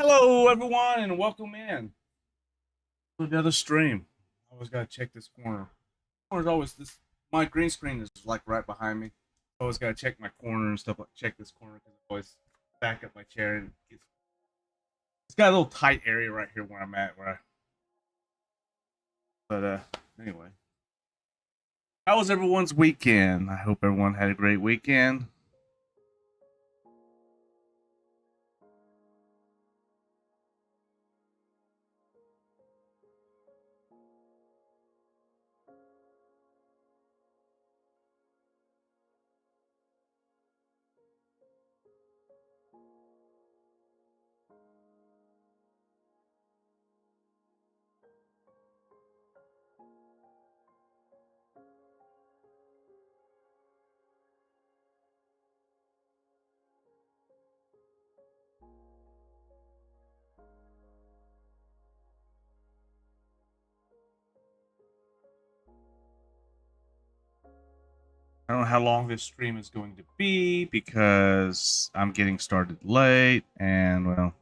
Hello, everyone, and welcome in to another stream. I always gotta check this corner. Corner's always this. My green screen is like right behind me. I always gotta check my corner and stuff. Like check this corner because I always back up my chair and it's got a little tight area right here where I'm at. But anyway, how was everyone's weekend? I hope everyone had a great weekend. I don't know how long this stream is going to be because I'm getting started late, and well,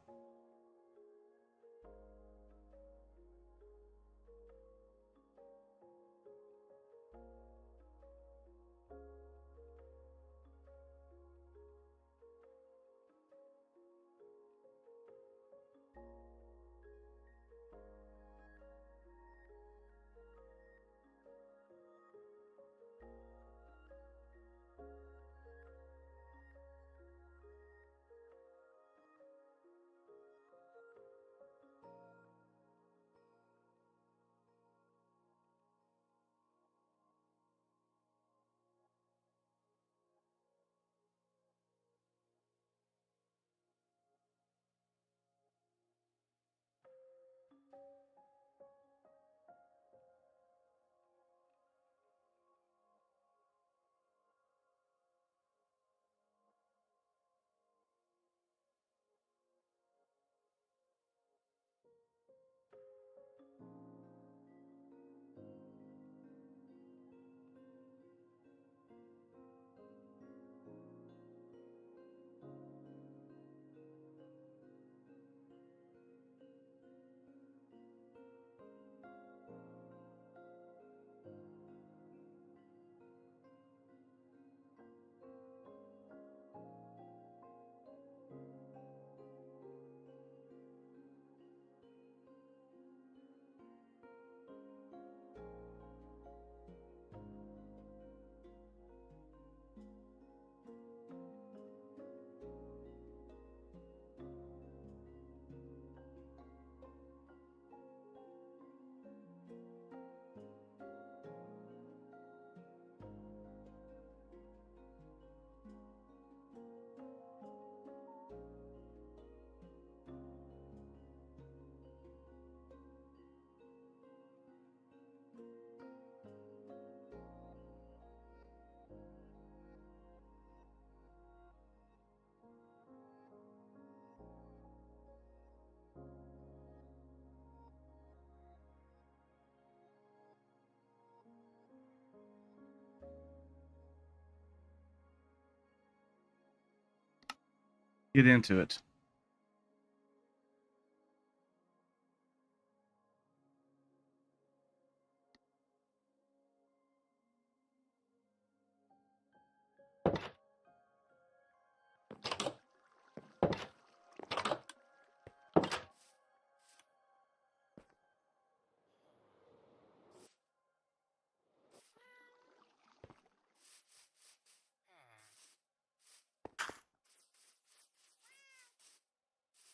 get into it.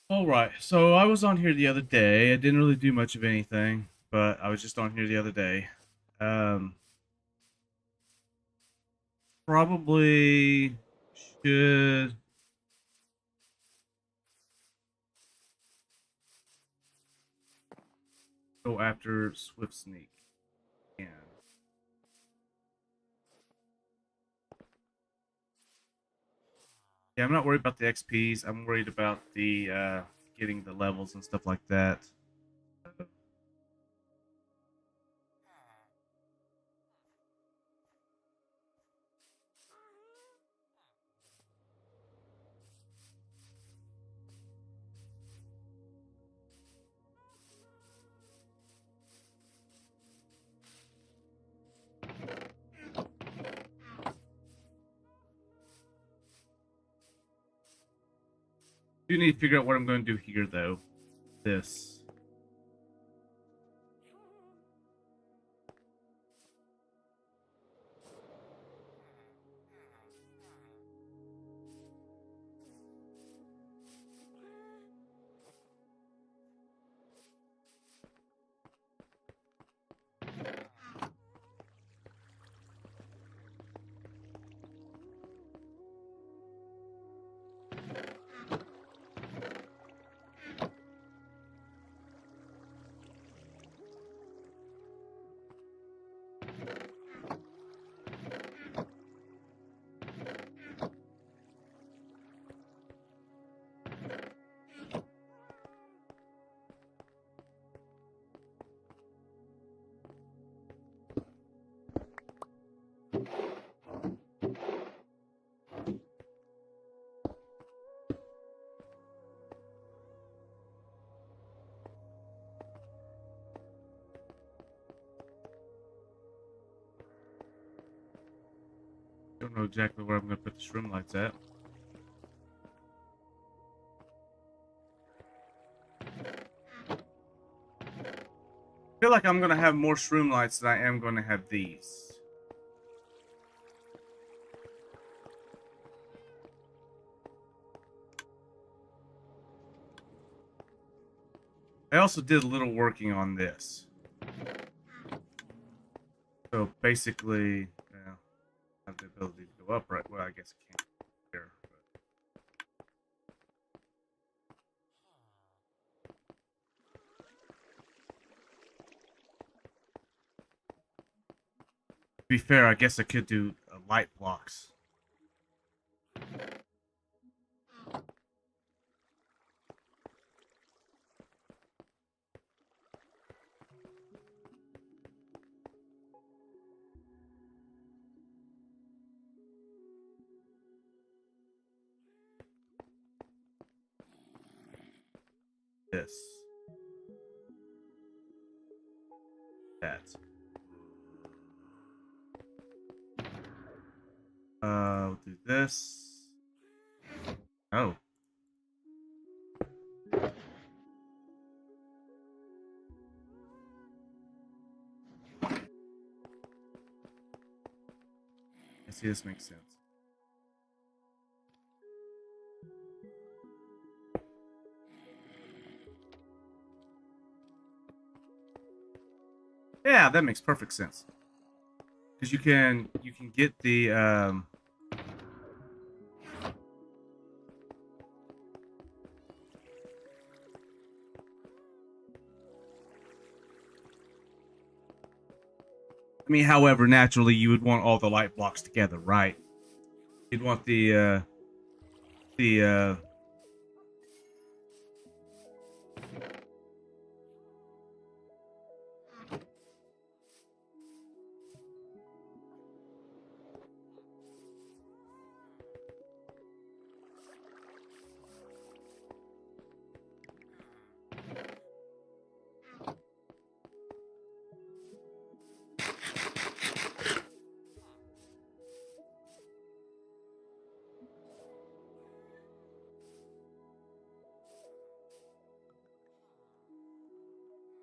All right. So I was on here the other day. I didn't really do much of anything, but I was just on here the other day. Um, Probably should go after Swift Sneak. Yeah. Yeah, I'm not worried about the XPs. I'm worried about the getting the levels and stuff like that. Do need to figure out what I'm going to do here, though. This. Don't know exactly where I'm going to put the shroom lights at. I feel like I'm going to have more shroom lights than I am going to have these. I also did a little working on this. So basically, I have the ability to go up, right? Well, I guess I can't there. To be fair, I guess I could do light blocks. This. That. We'll do this. Oh. I see this makes sense. Yeah, that makes perfect sense. Because you can get the I mean, however, naturally you would want all the light blocks together, right? You'd want the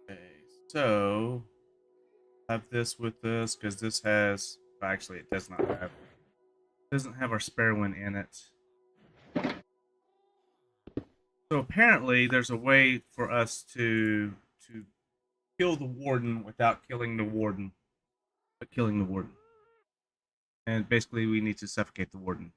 Okay, so have this with this because this has actually it doesn't have our spare one in it. So apparently there's a way for us to kill the warden without killing the warden, but killing the warden. And basically we need to suffocate the warden.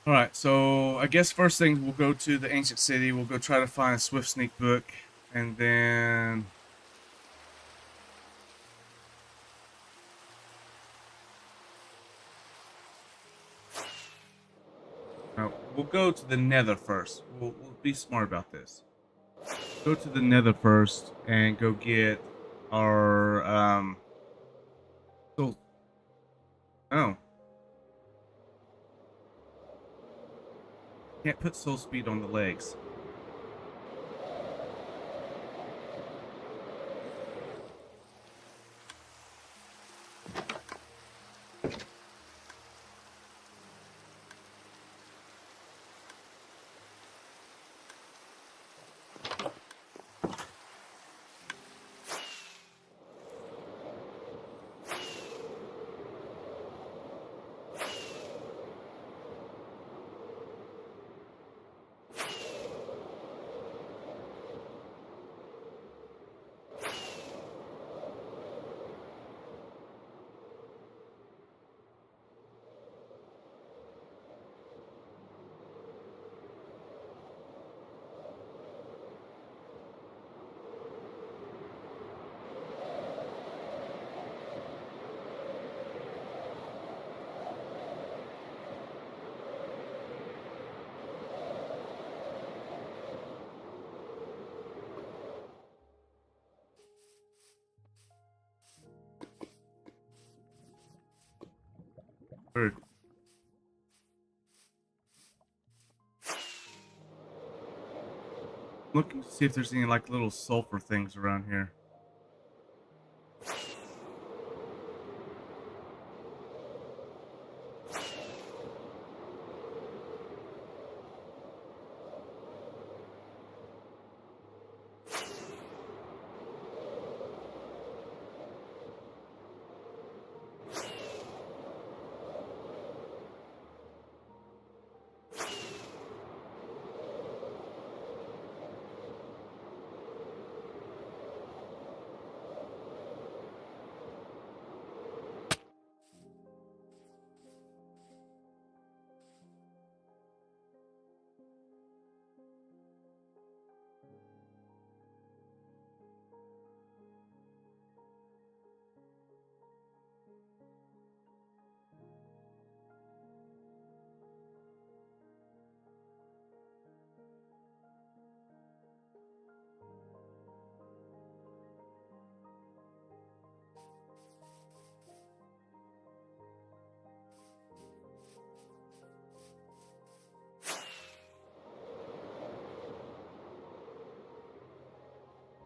All right, so I guess first thing we'll go to the ancient city. We'll go try to find a Swift Sneak book, and then we'll go to the Nether first. We'll be smart about this. Go to the Nether first and go get our soul. Oh, can't put soul speed on the legs. Or looking to see if there's any like little sulfur things around here.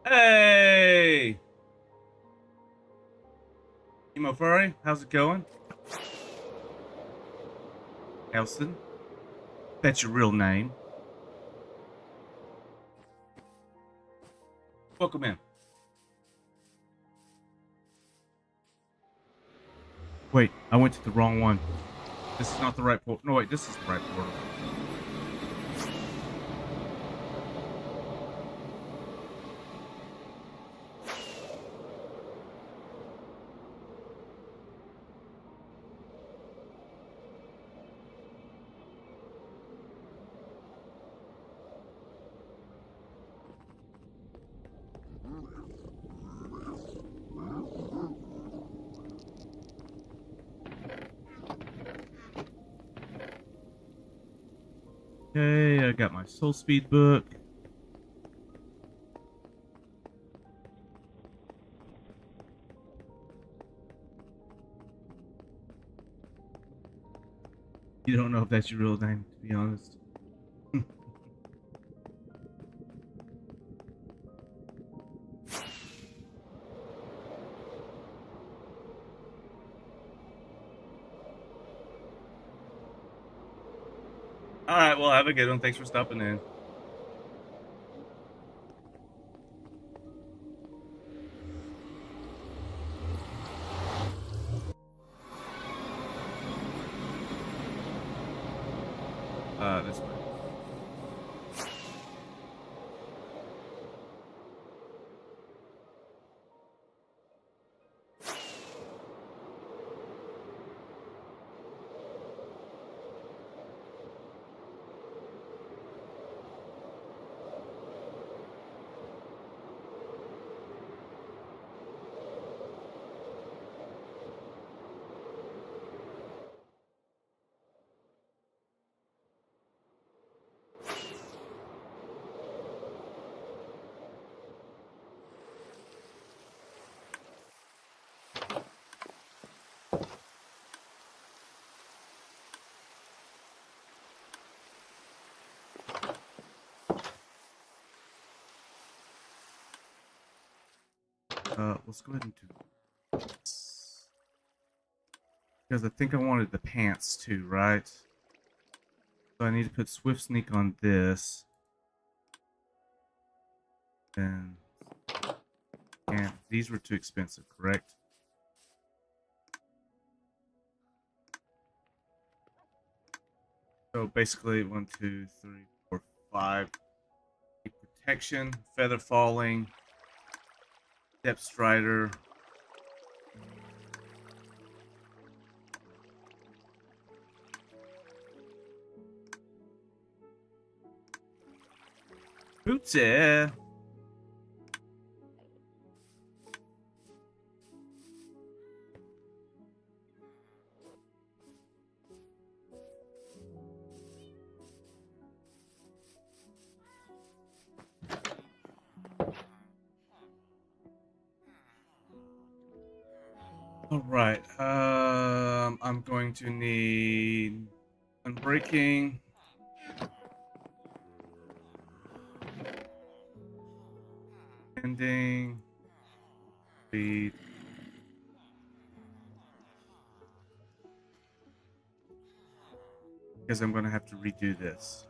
Hey, Emo Furry, how's it going? Elson, that's your real name. Welcome in. Wait, I went to the wrong one. This is not the right portal. No, wait, this is the right portal. Okay, I got my soul speed book. You don't know if that's your real name, to be honest. All right, well, have a good one. Thanks for stopping in. This way. let's go ahead and do this. Because I think I wanted the pants too, right? So I need to put Swift Sneak on this. And these were too expensive, correct? So basically 1, 2, 3, 4, 5. Protection, feather falling, depth strider. Bootsy. All right. I'm going to need unbreaking, ending, speed. Because I'm going to have to redo this.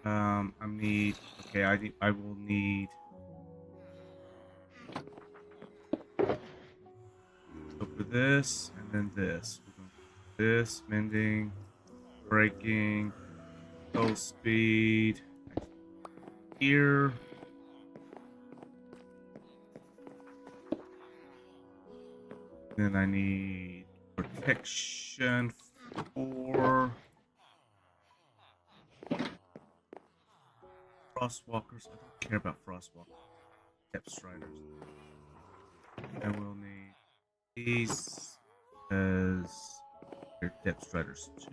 I need. Okay, I will need. Go for this and then this. We're going to do this, mending, breaking, full speed. Here. Then I need protection for Frostwalkers. I don't care about Frostwalkers. Depth Striders. And we'll need these as your Depth Striders too.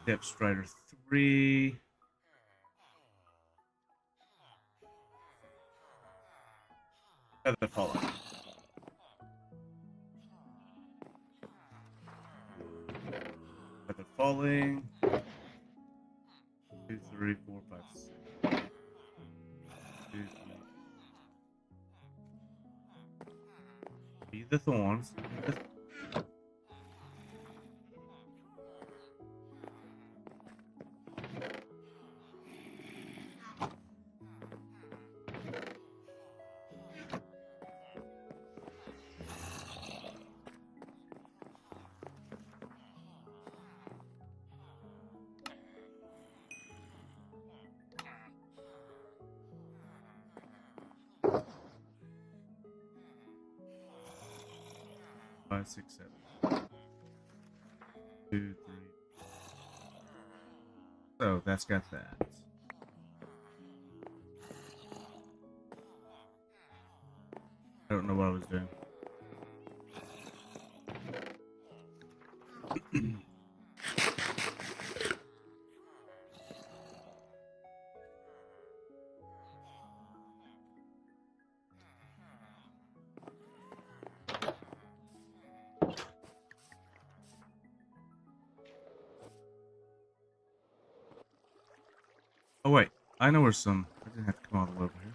Depth Strider 3. Feather Falling. Feather Falling. 2, 3, 4, 5, 6. 2, 3. Be the thorns. Five, 6, 7. 2, 3. So that's got that. I don't know what I was doing. Oh wait, I know where some. I didn't have to come all the way over here.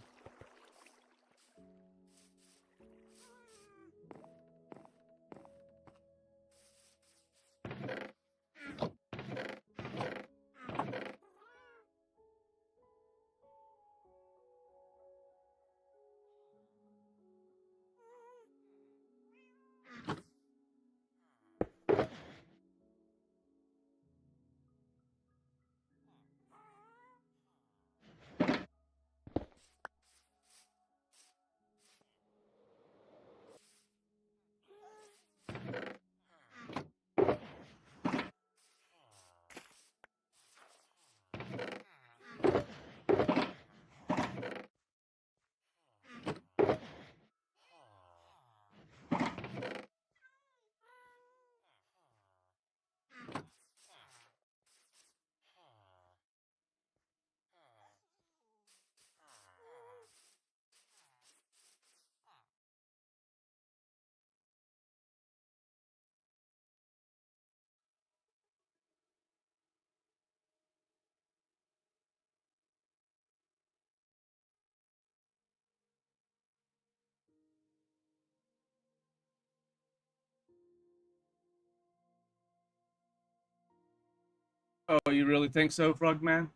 Oh, you really think so, Frogman?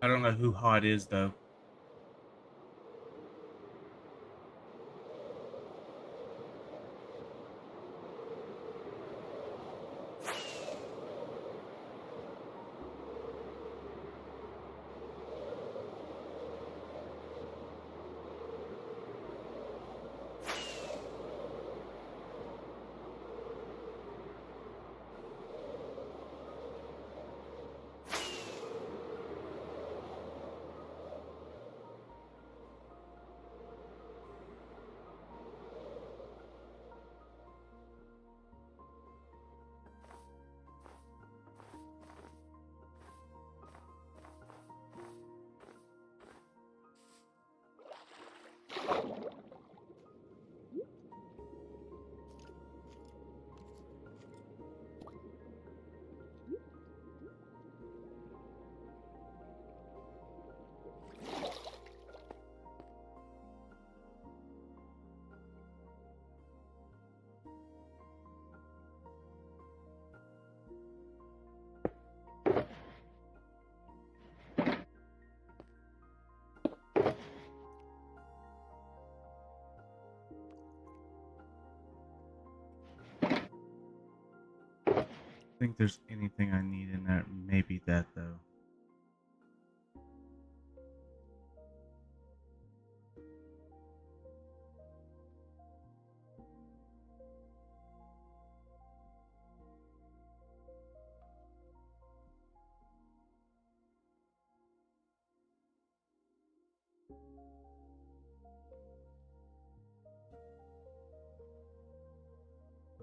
I don't know who Hot is though. I think there's anything I need in there. Maybe that though.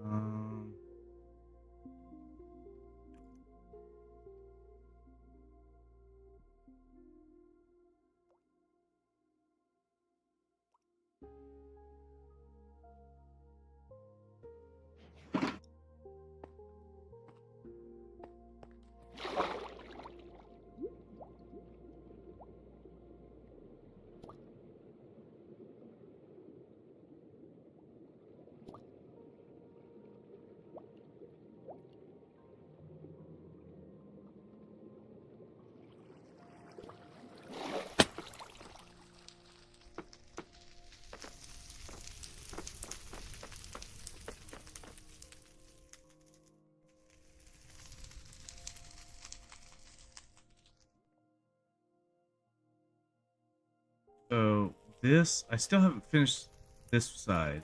Um, so this I still haven't finished this side.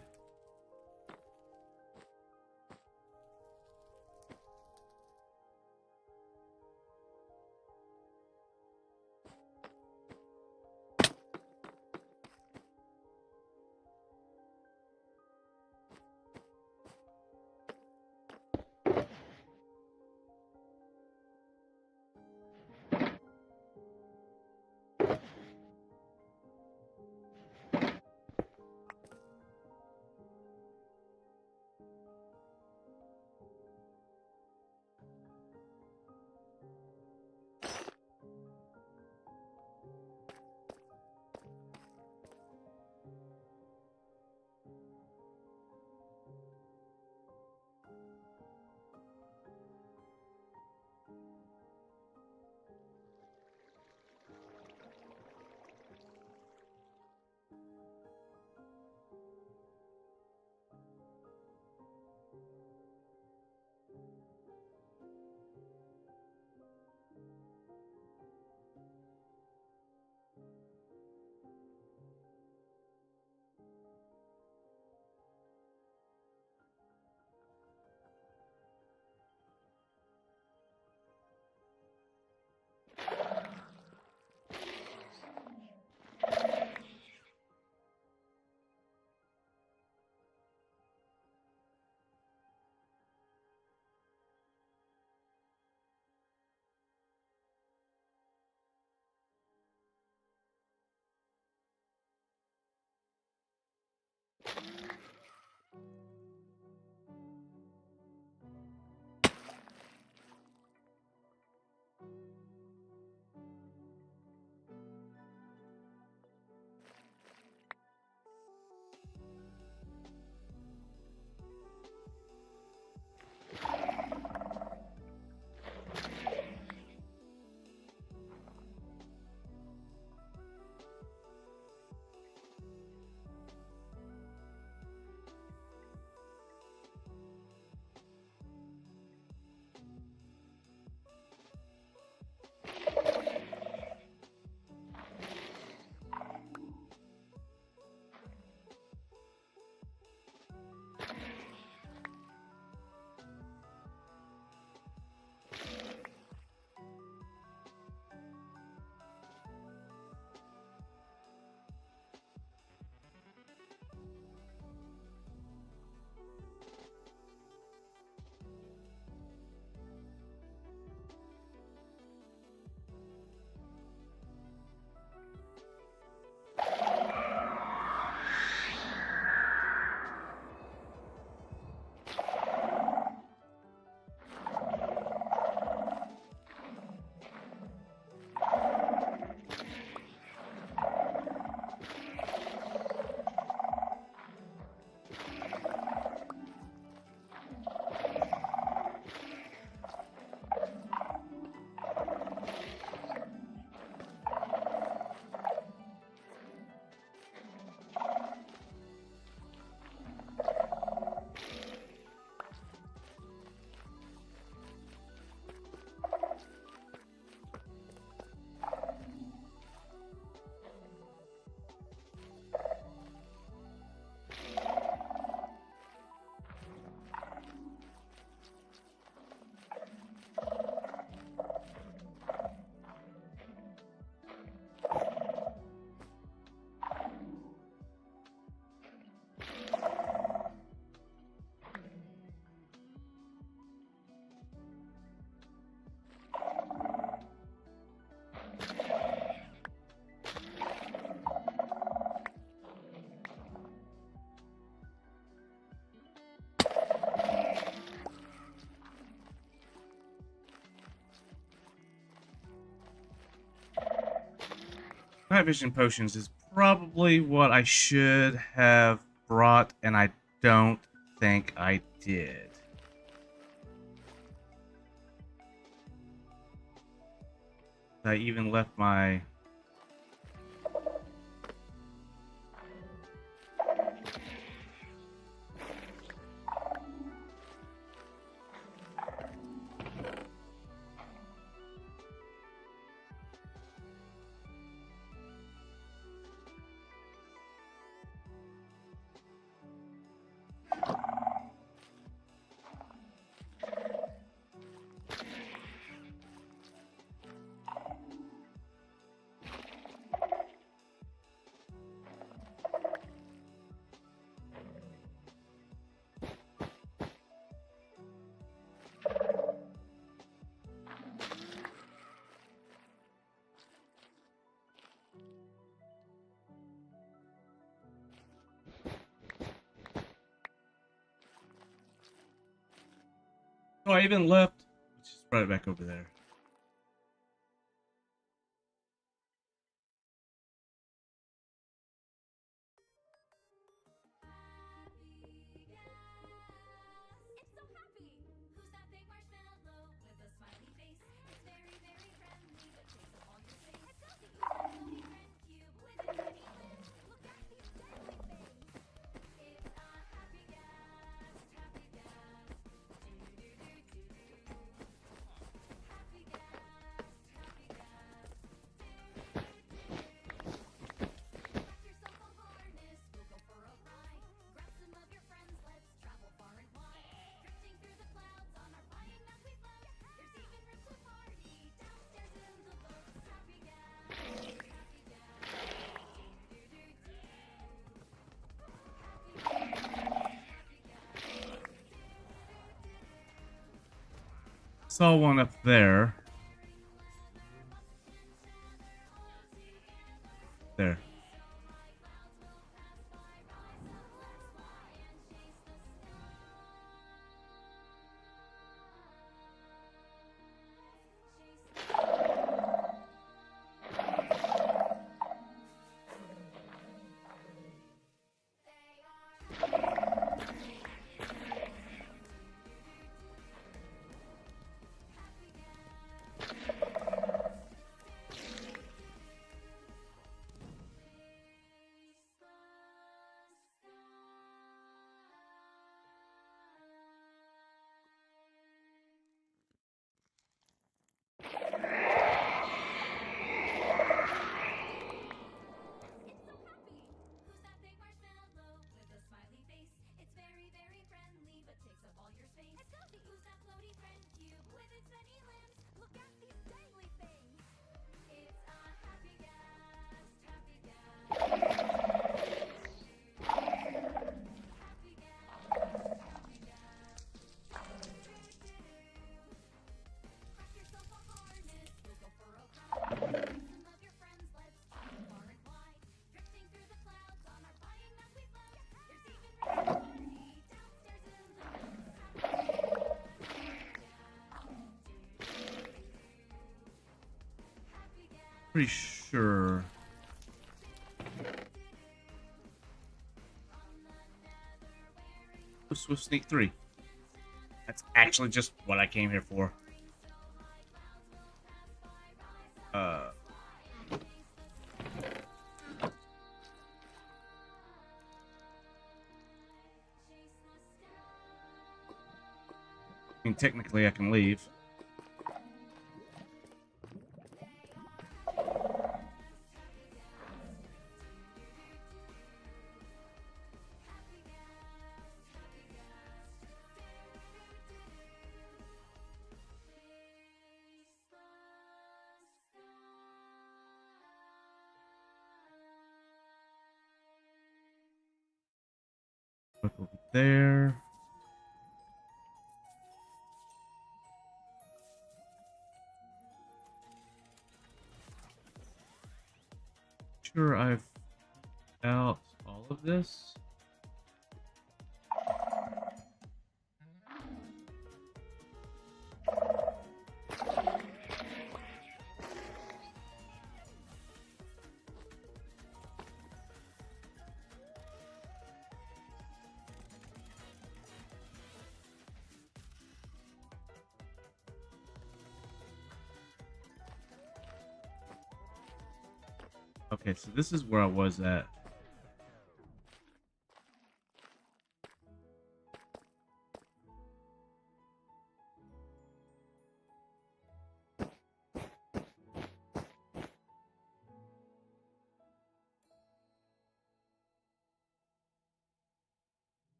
Night vision potions is probably what I should have brought, and I don't think I did. I even left my... Oh, I even left... Let's just brought it back over there. Saw one up there. There. Pretty sure. Swift Sneak 3. That's actually just what I came here for. I mean, technically I can leave. Look over there. Sure, I've out all of this. Okay, so this is where I was at.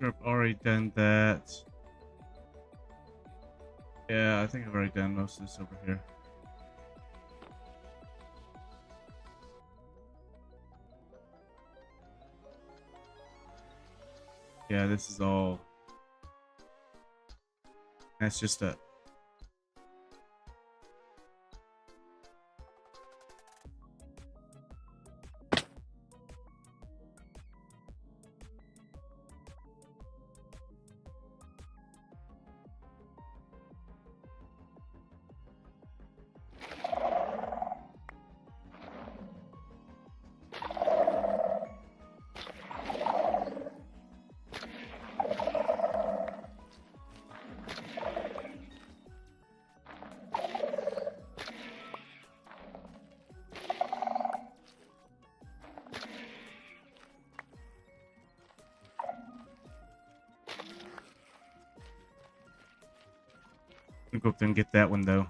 I've already done that. Yeah, I think I've already done most of this over here. Yeah, this is all. That's just a. I'm gonna go up there and get that one though.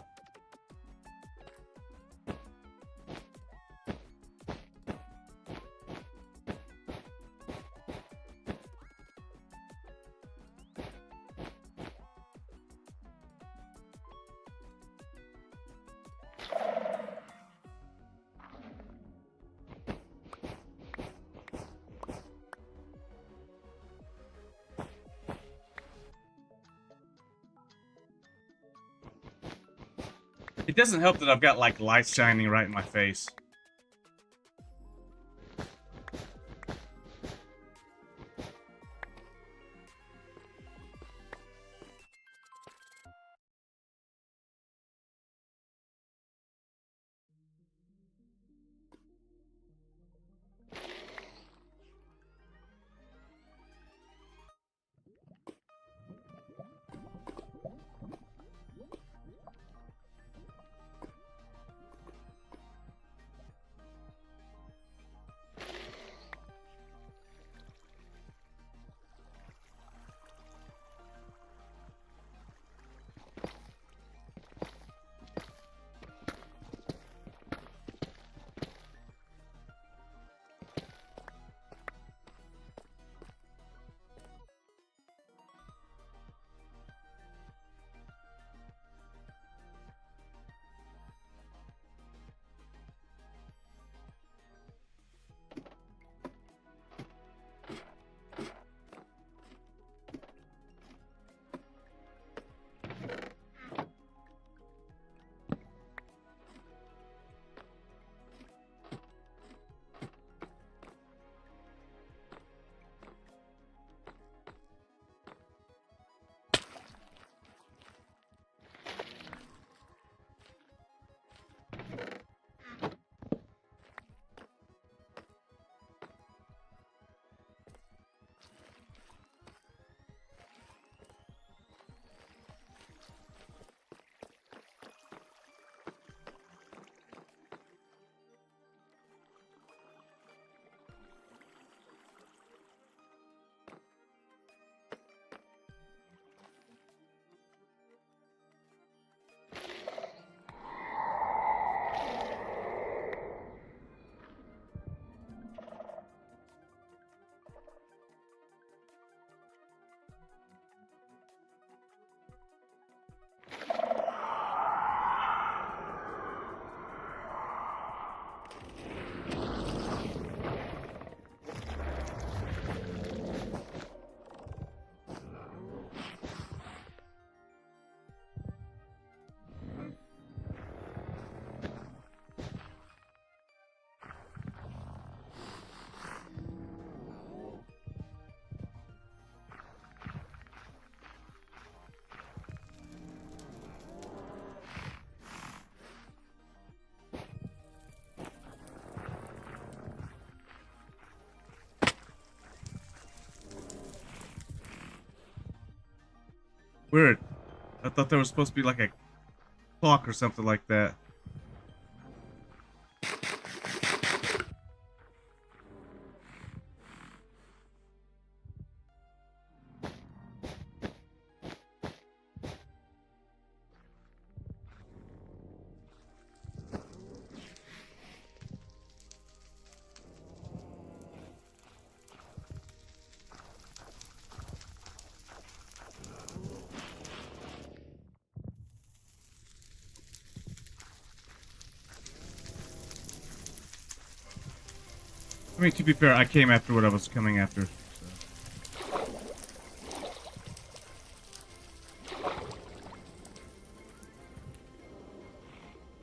It doesn't help that I've got like light shining right in my face. Weird. I thought there was supposed to be like a clock or something like that. I mean, to be fair, I came after what I was coming after.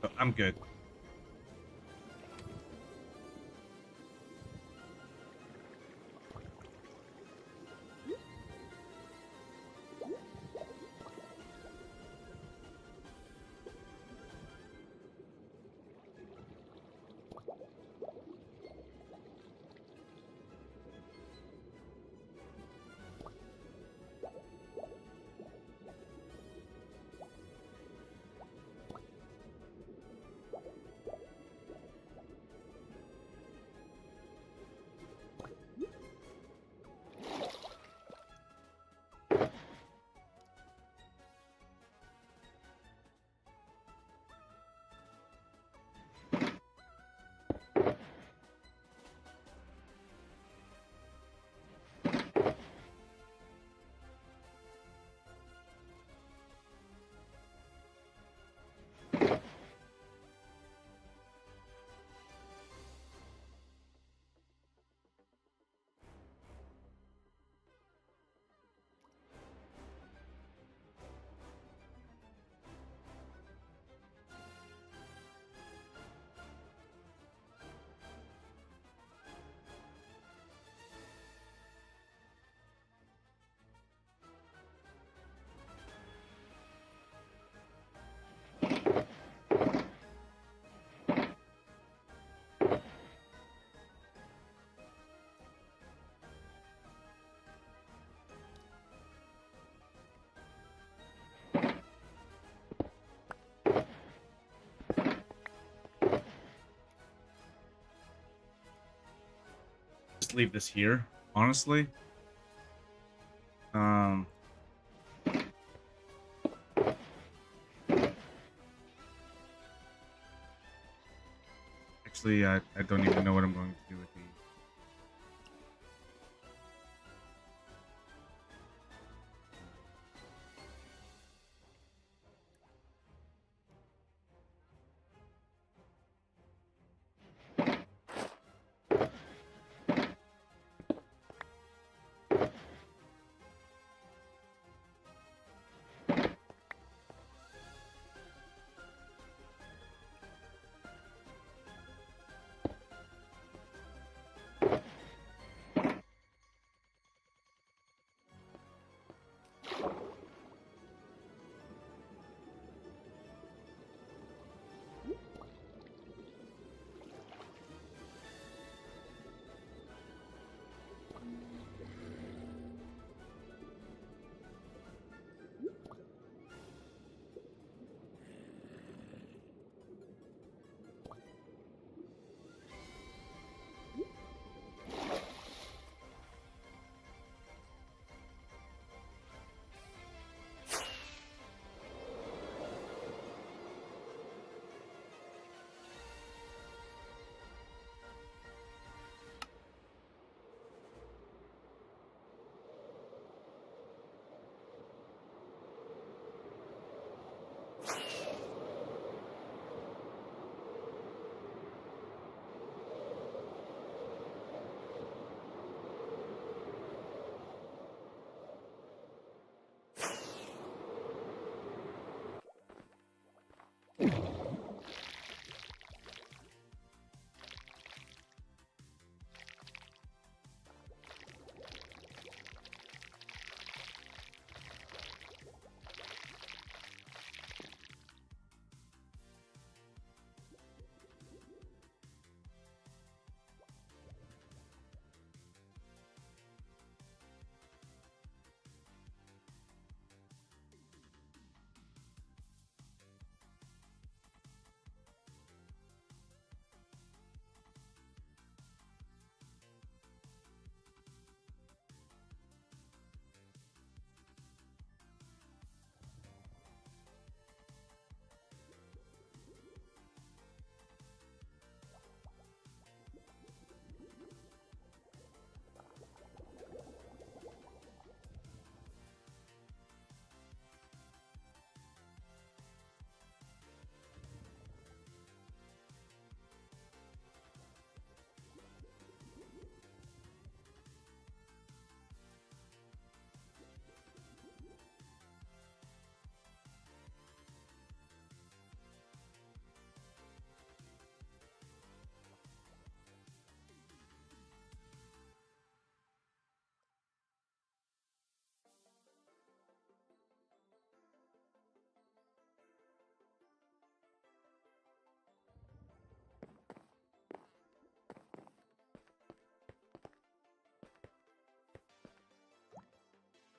So. I'm good. Just leave this here, honestly. Actually, I don't even know what I'm going to do with these.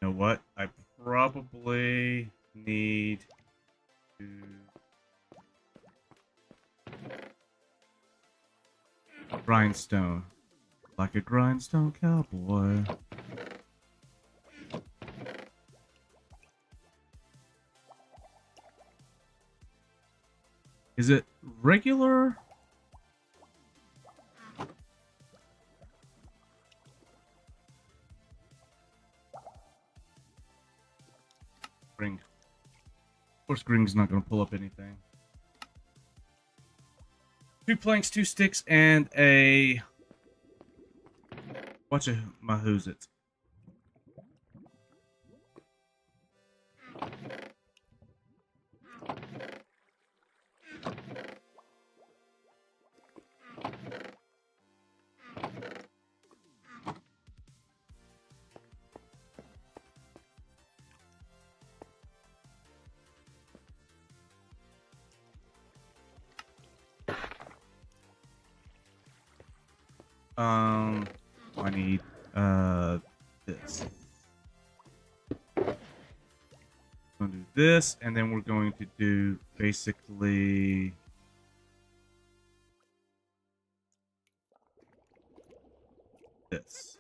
You know what? I probably need to grindstone. Like a grindstone cowboy. Is it regular? Gring. Of course, Gring's not going to pull up anything. 2 planks, 2 sticks, and a... Watch a who's it. I need this. I'm gonna do this, and then we're going to do basically this.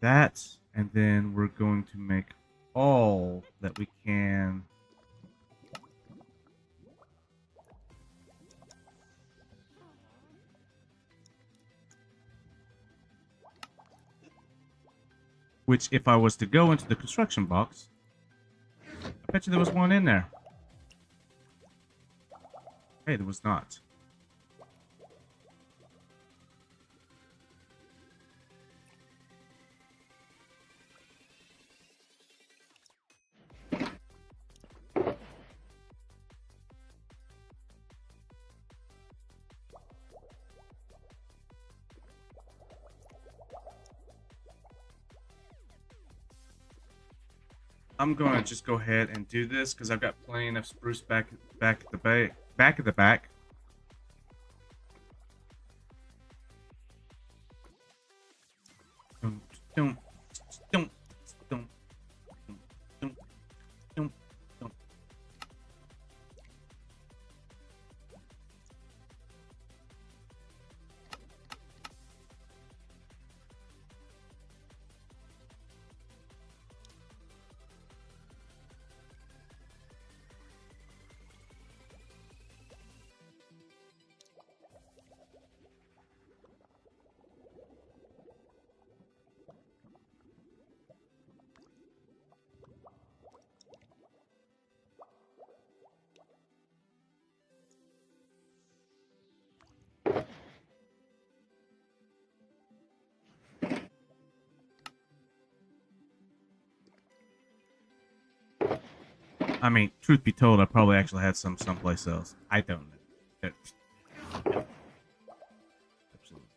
That, and then we're going to make all that we can. Which, if I was to go into the construction box, I bet you there was one in there. Hey, there was not. I'm going to just go ahead and do this because I've got plenty enough spruce back at the back of the back. Don't. I mean, truth be told, I probably actually had some someplace else. I don't know. Absolutely.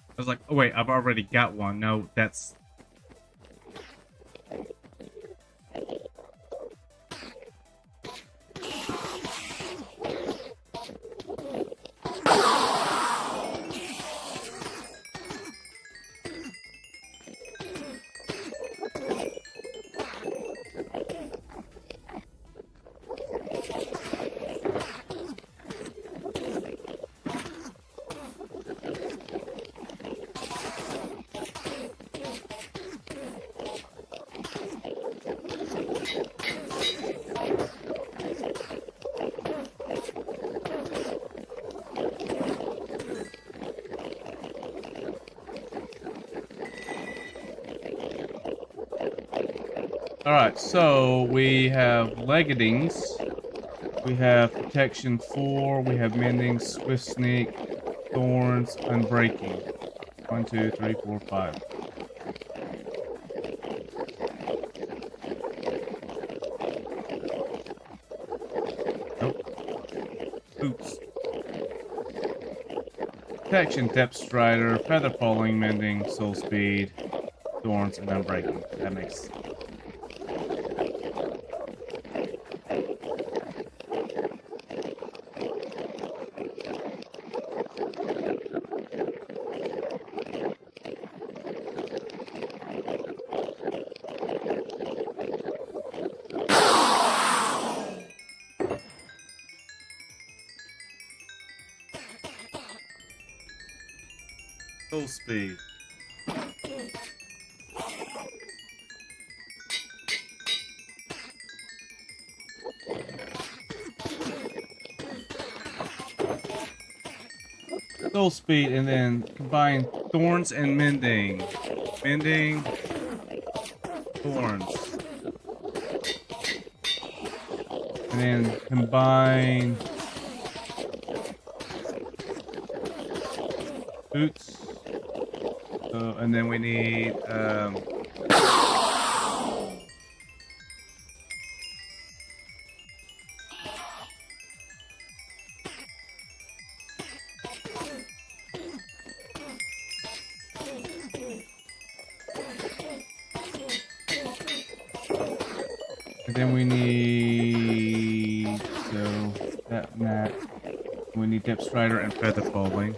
I was like, oh wait, I've already got one. No, that's... Alright, so we have Leggedings, we have Protection 4, we have Mending, Swift Sneak, Thorns, Unbreaking. 1, 2, 3, 4, 5. Nope. Oops. Protection, Depth Strider, Feather Falling, Mending, Soul Speed, Thorns, and Unbreaking. That makes... Soul Speed. Soul Speed, and then combine Thorns and Mending. Mending, Thorns. And then combine Boots. And then we need so that mat. We need Depth Strider and Feather Falling.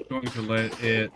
Going to let it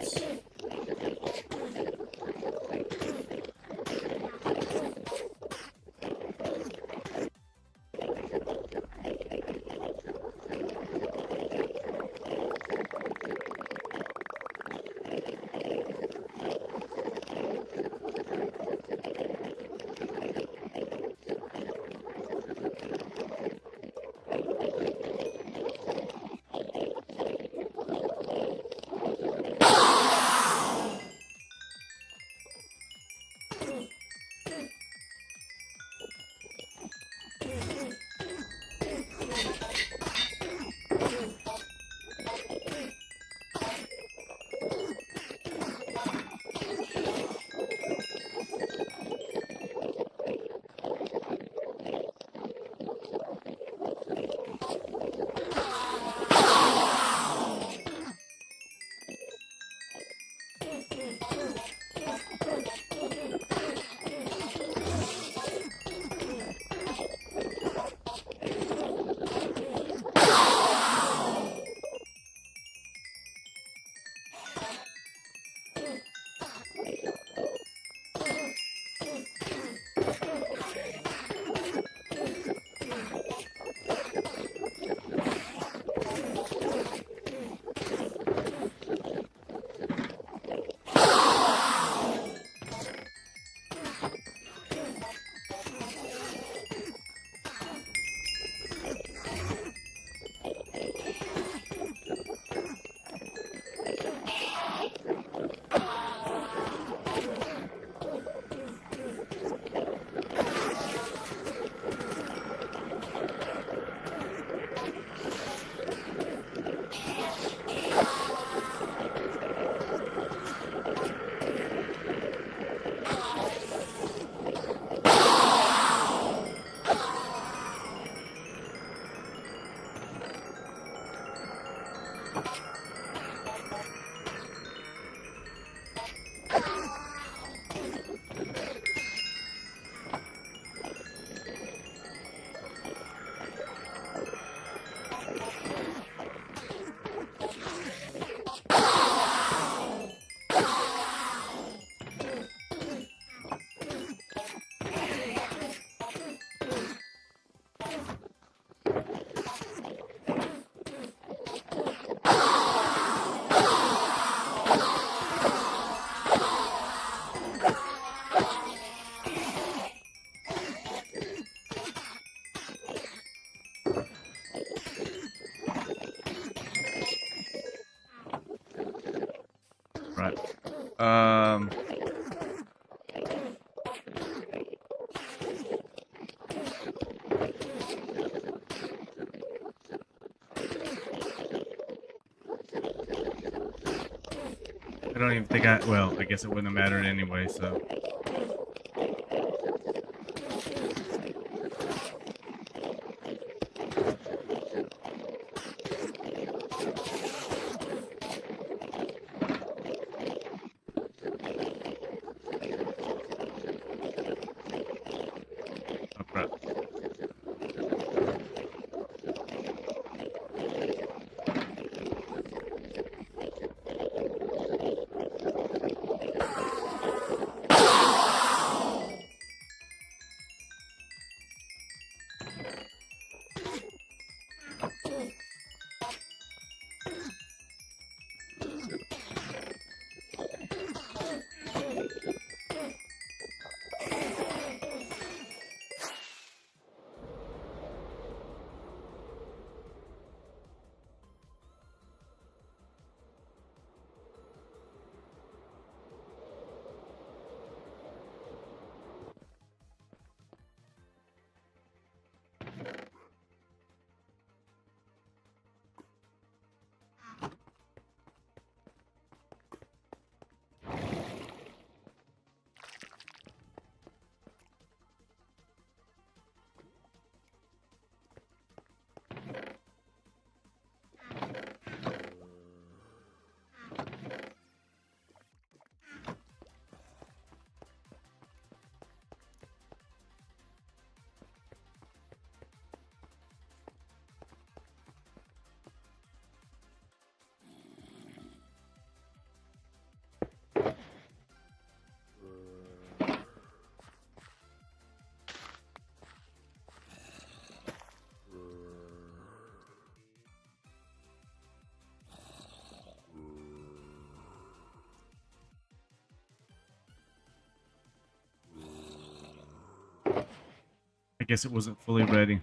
I don't even think well, I guess it wouldn't have mattered anyway, so. Oh, crap. I guess it wasn't fully ready.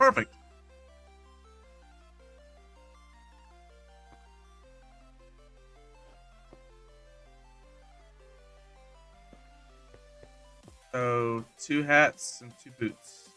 Perfect. 2 hats and 2 boots.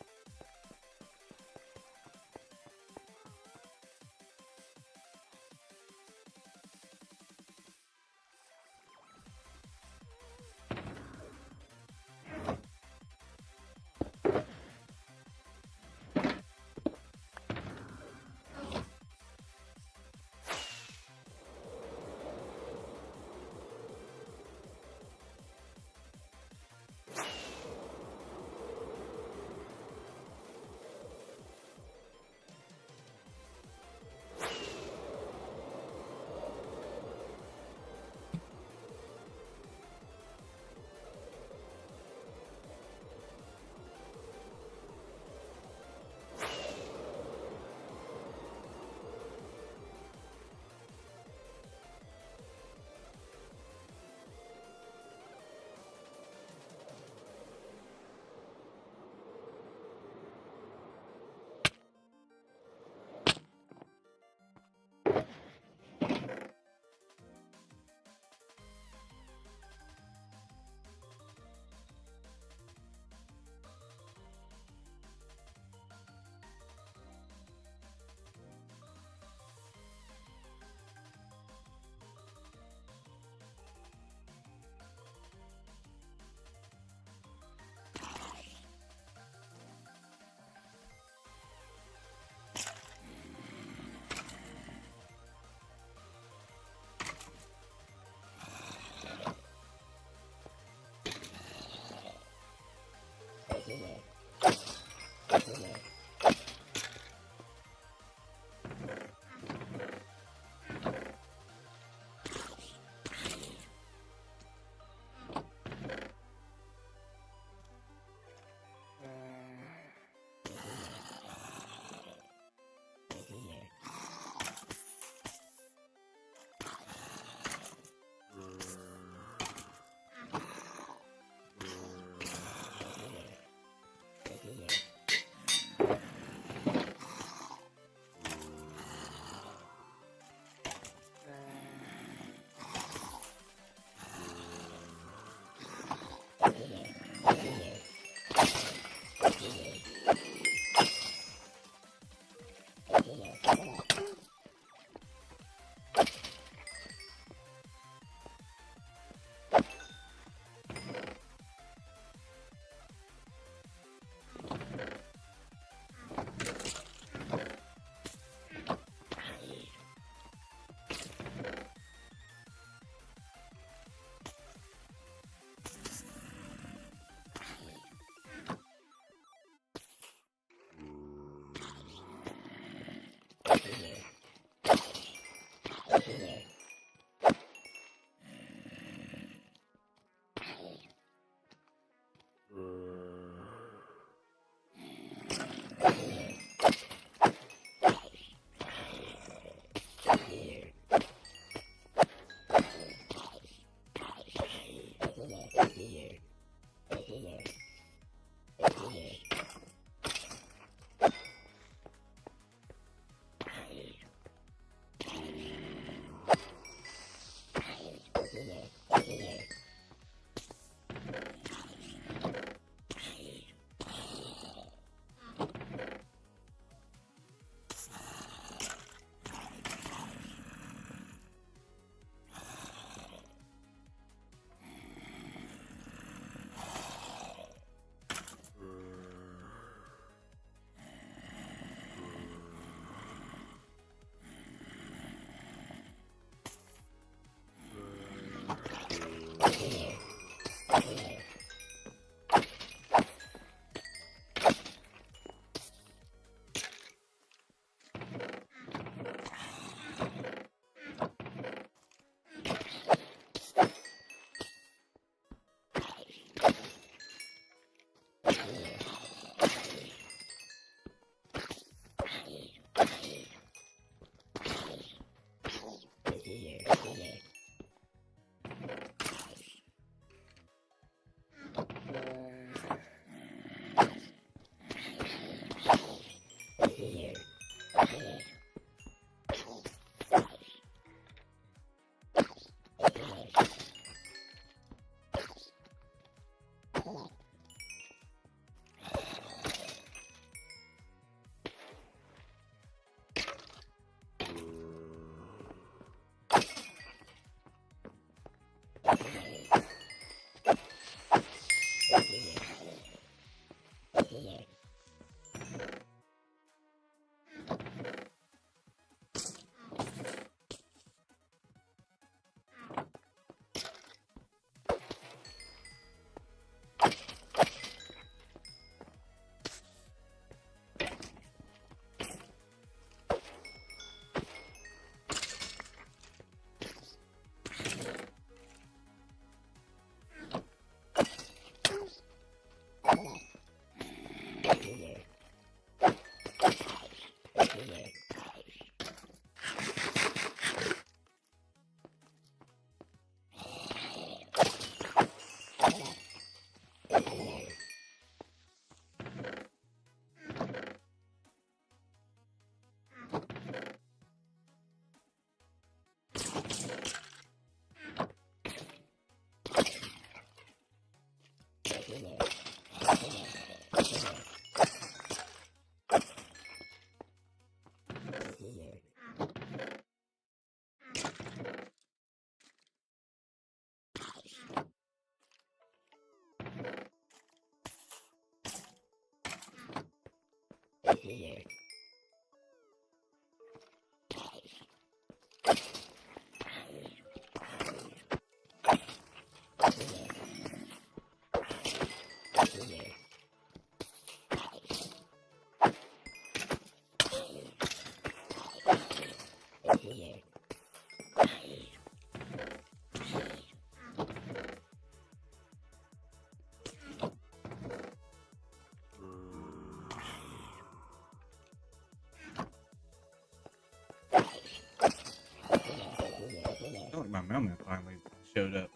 I feel like my mailman finally showed up.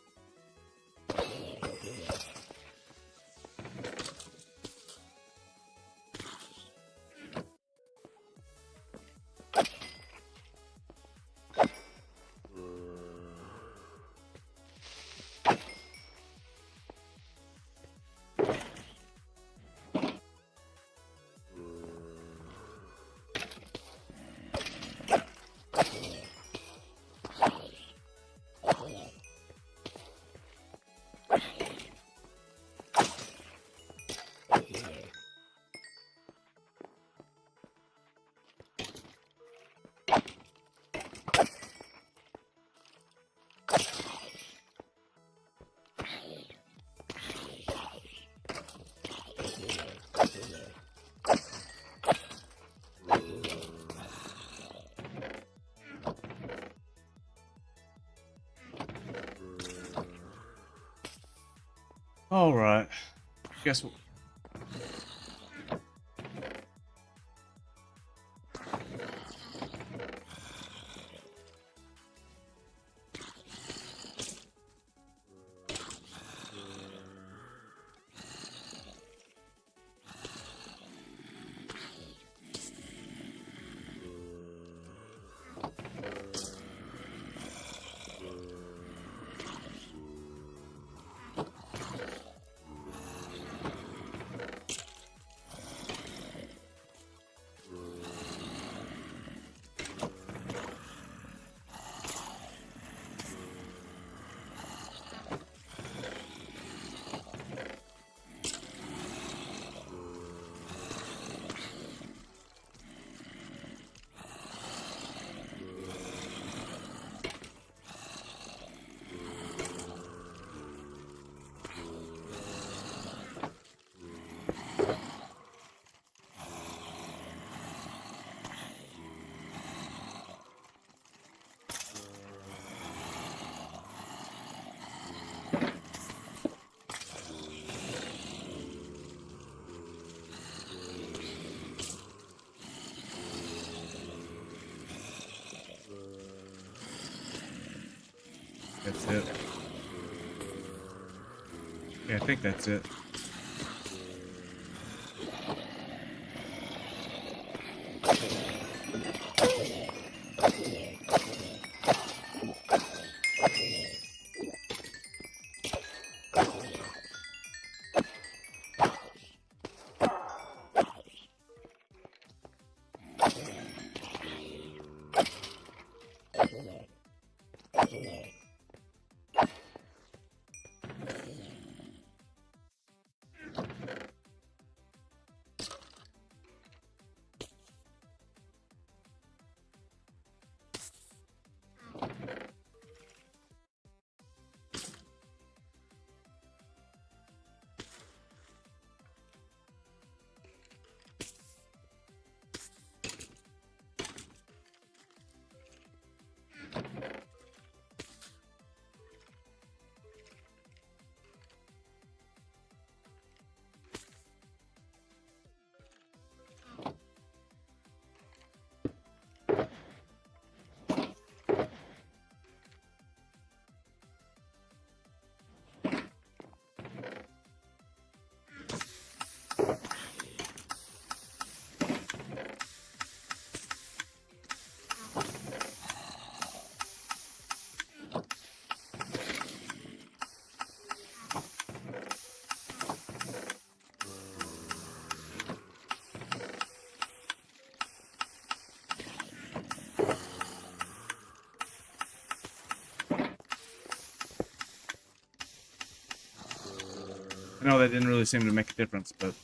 All right. Guess what? That's it. Yeah, I think that's it. I know that didn't really seem to make a difference, but...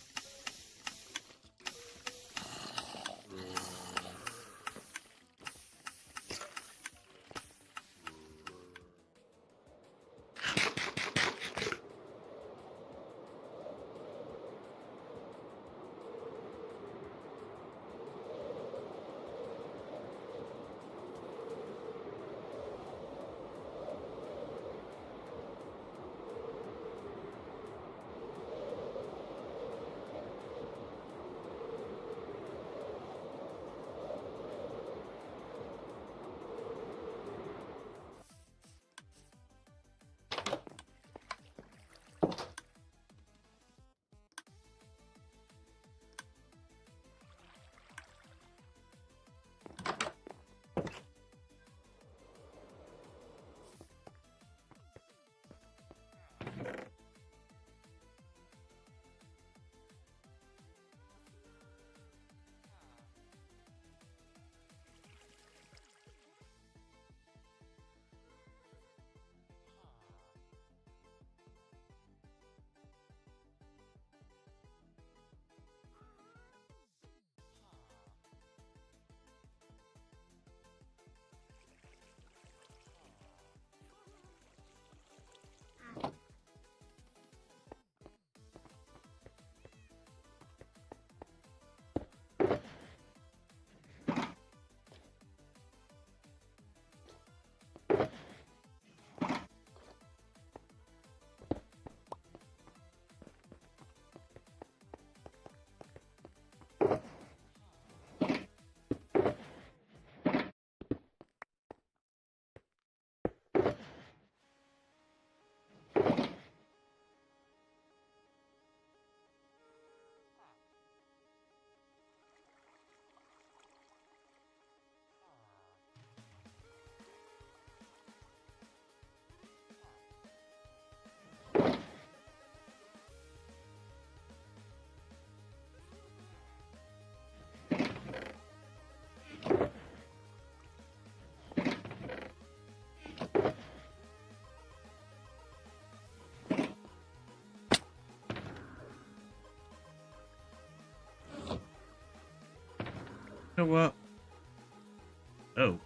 You know what? Oh.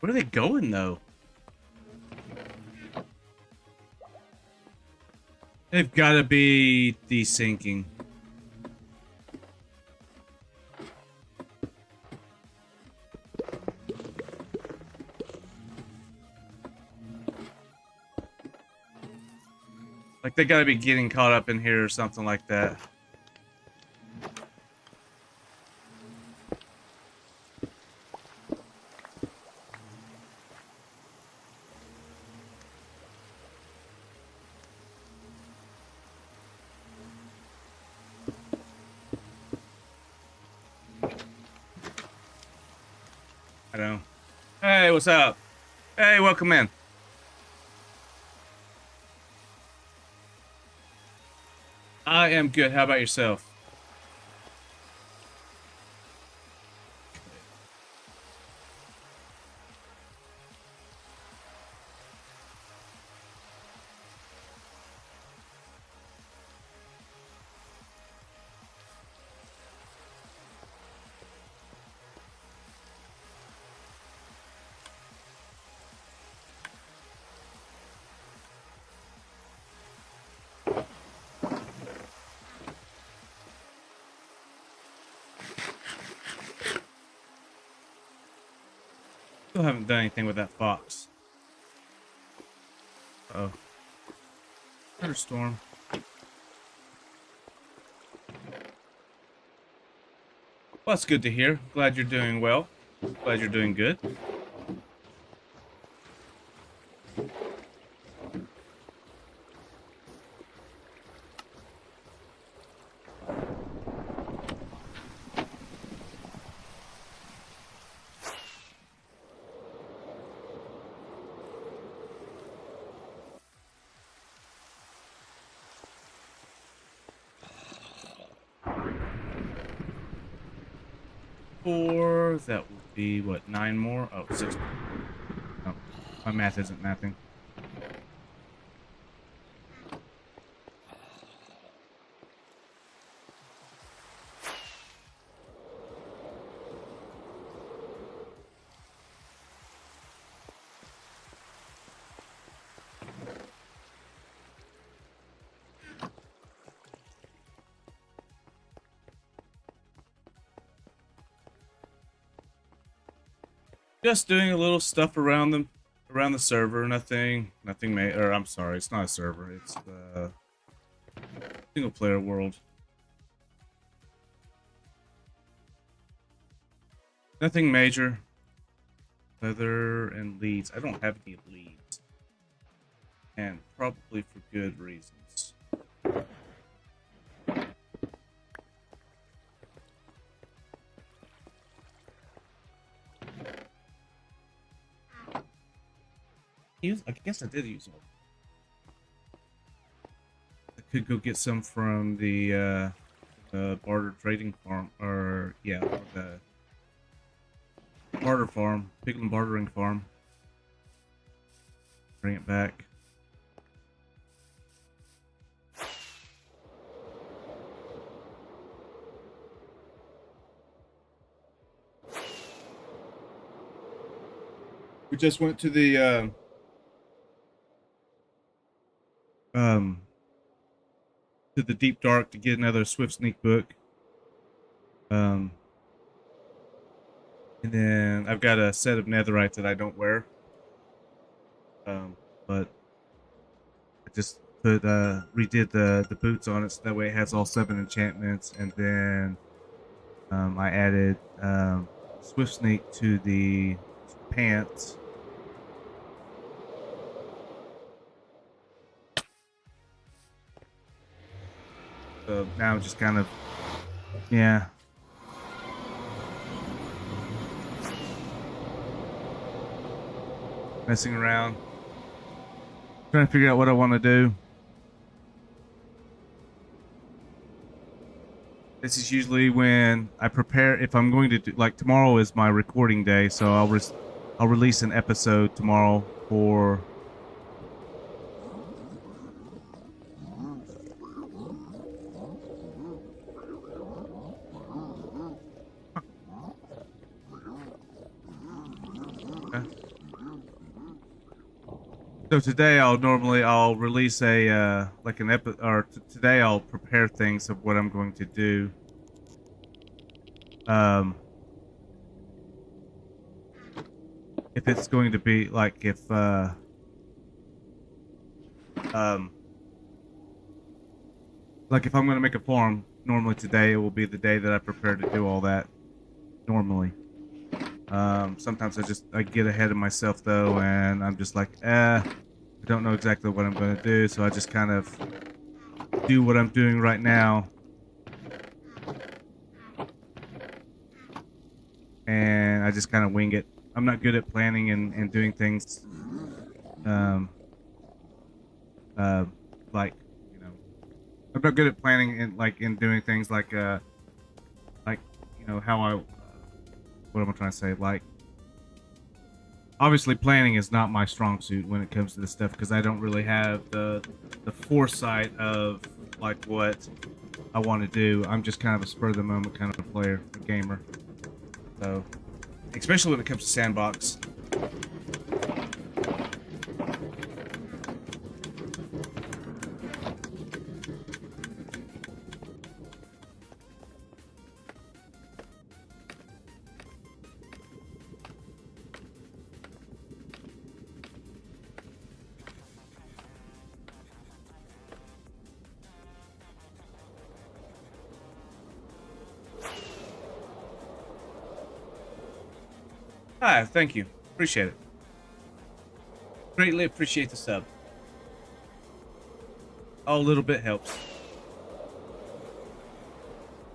Where are they going, though? They've got to be desyncing. Like, they got to be getting caught up in here or something like that. I don't know. Hey, what's up? Hey, welcome in. I am good. How about yourself? Still haven't done anything with that fox. Oh, thunderstorm. Well, that's good to hear. Glad you're doing well. Glad you're doing good. Four. That would be what? 9 more? Oh, 6 more. No, my math isn't mathing. Just doing a little stuff around the server. Nothing. Or I'm sorry, it's not a server. It's the single player world. Nothing major. Leather and leads. I don't have any leads, and probably for good reasons. I guess I did use all. I could go get some from the barter trading farm, or yeah, the barter farm, piglin bartering farm. Bring it back. We just went to the um to the deep dark to get another Swift Sneak book. And then I've got a set of netherite that I don't wear. But I just redid the boots on it so that way it has all 7 enchantments, and then I added Swift Sneak to the pants. So now I'm just kind of, yeah. Messing around. Trying to figure out what I want to do. This is usually when I prepare, if I'm going to do, like tomorrow is my recording day, so I'll release an episode tomorrow for So today I'll release a like an today I'll prepare things of what I'm going to do. If it's going to be like if like if I'm going to make a farm, normally today it will be the day that I prepare to do all that. Normally. Sometimes I get ahead of myself though, and I'm just like, I don't know exactly what I'm going to do, so I just kind of do what I'm doing right now. And I just kind of wing it. I'm not good at planning and doing things. Um, uh, like you know, I'm not good at planning and in doing things like how I. What am I trying to say? Like, obviously, planning is not my strong suit when it comes to this stuff because I don't really have the foresight of like what I want to do. I'm just kind of a spur of the moment kind of a player, a gamer. So, especially when it comes to sandbox. Hi, thank you. Appreciate it. Greatly appreciate the sub. Oh, a little bit helps.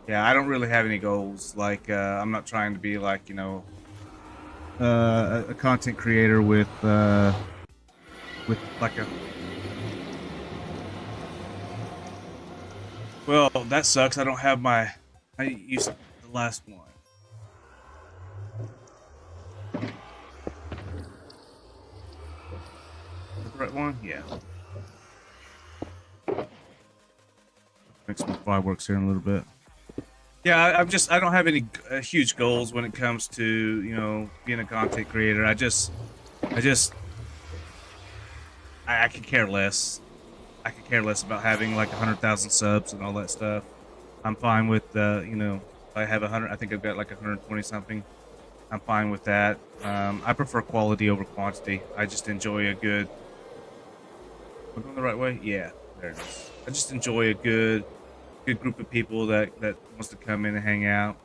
Yeah, I don't really have any goals. Like, I'm not trying to be like, a content creator with like a. Well, that sucks. I don't have my. I used the last one. The right one? Yeah. Make some fireworks here in a little bit. Yeah, I don't have any huge goals when it comes to being a content creator. I could care less. I could care less about having like 100,000 subs and all that stuff. I'm fine with I have 100. I think I've got like 120 something. I'm fine with that. I prefer quality over quantity. I just enjoy a good. Am I going the right way? Yeah, there it is. I just enjoy a good group of people that wants to come in and hang out.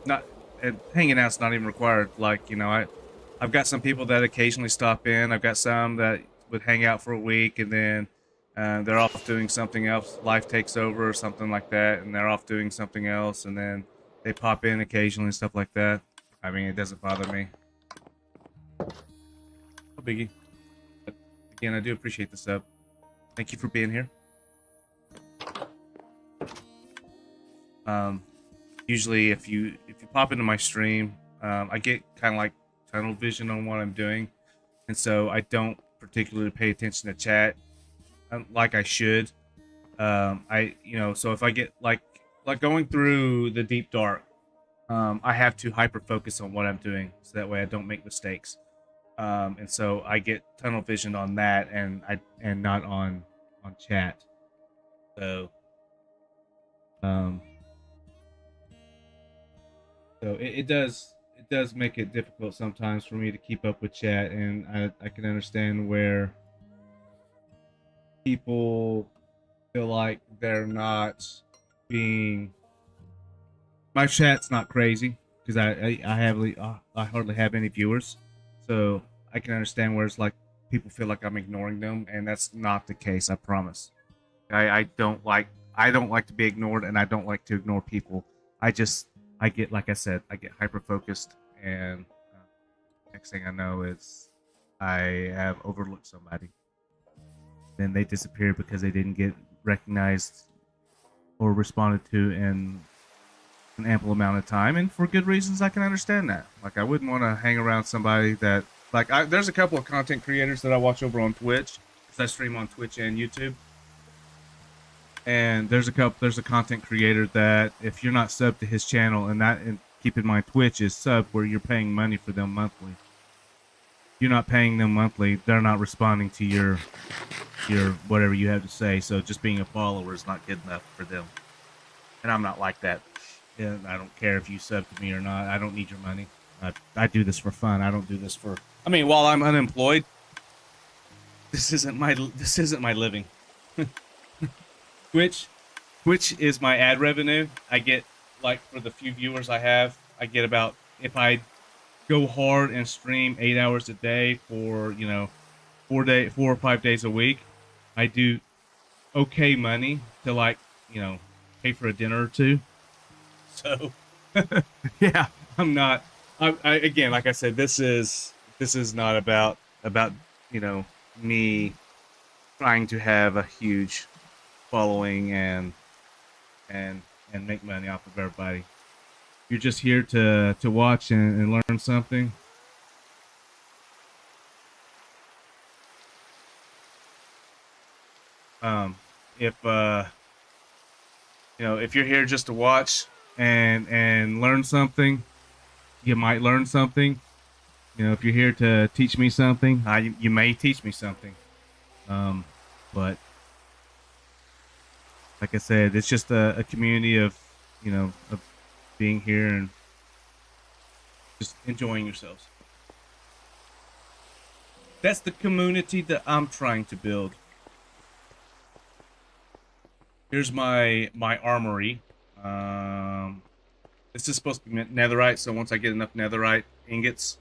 Not and hanging out's not even required. Like I've got some people that occasionally stop in. I've got some that would hang out for a week and then they're off doing something else. Life takes over or something like that, and they're off doing something else, and then they pop in occasionally and stuff like that. I mean, it doesn't bother me. No biggie. But again, I do appreciate the sub. Thank you for being here. Usually if you pop into my stream, I get kind of like tunnel vision on what I'm doing, and so I don't particularly pay attention to chat like I should. So if I get like going through the deep dark, I have to hyper focus on what I'm doing so that way I don't make mistakes. And so I get tunnel vision on that and not on chat. So it does make it difficult sometimes for me to keep up with chat, and I can understand where people feel like they're not being. My chat's not crazy because I hardly have any viewers, so I can understand where it's like people feel like I'm ignoring them, and that's not the case. I promise. I don't like to be ignored, and I don't like to ignore people. I get, like I said, I get hyper focused, and next thing I know is I have overlooked somebody. Then they disappear because they didn't get recognized or responded to in an ample amount of time, and for good reasons. I can understand that. Like, I wouldn't want to hang around somebody that there's a couple of content creators that I watch over on Twitch because I stream on Twitch and YouTube. And there's a content creator that if you're not subbed to his channel, and keep in mind Twitch is sub where you're paying money for them monthly. You're not paying them monthly, they're not responding to your whatever you have to say. So just being a follower is not good enough for them. And I'm not like that. Yeah, I don't care if you sub to me or not. I don't need your money. I do this for fun. I don't do this for. I mean, while I'm unemployed, this isn't my living. Twitch is my ad revenue. I get, like, for the few viewers I have, I get about, if I go hard and stream 8 hours a day for 4 or 5 days a week, I do okay money to pay for a dinner or two. So yeah, I'm not Again, like I said, this is not about me trying to have a huge following and and make money off of everybody. You're just here to watch and learn something. Um, if if you're here just to watch and learn something, you might learn something. If you're here to teach me something, you may teach me something. Um, but like I said, it's just a community of being here and just enjoying yourselves. That's the community that I'm trying to build. Here's my armory. Um, this is supposed to be netherite, so once I get enough netherite ingots,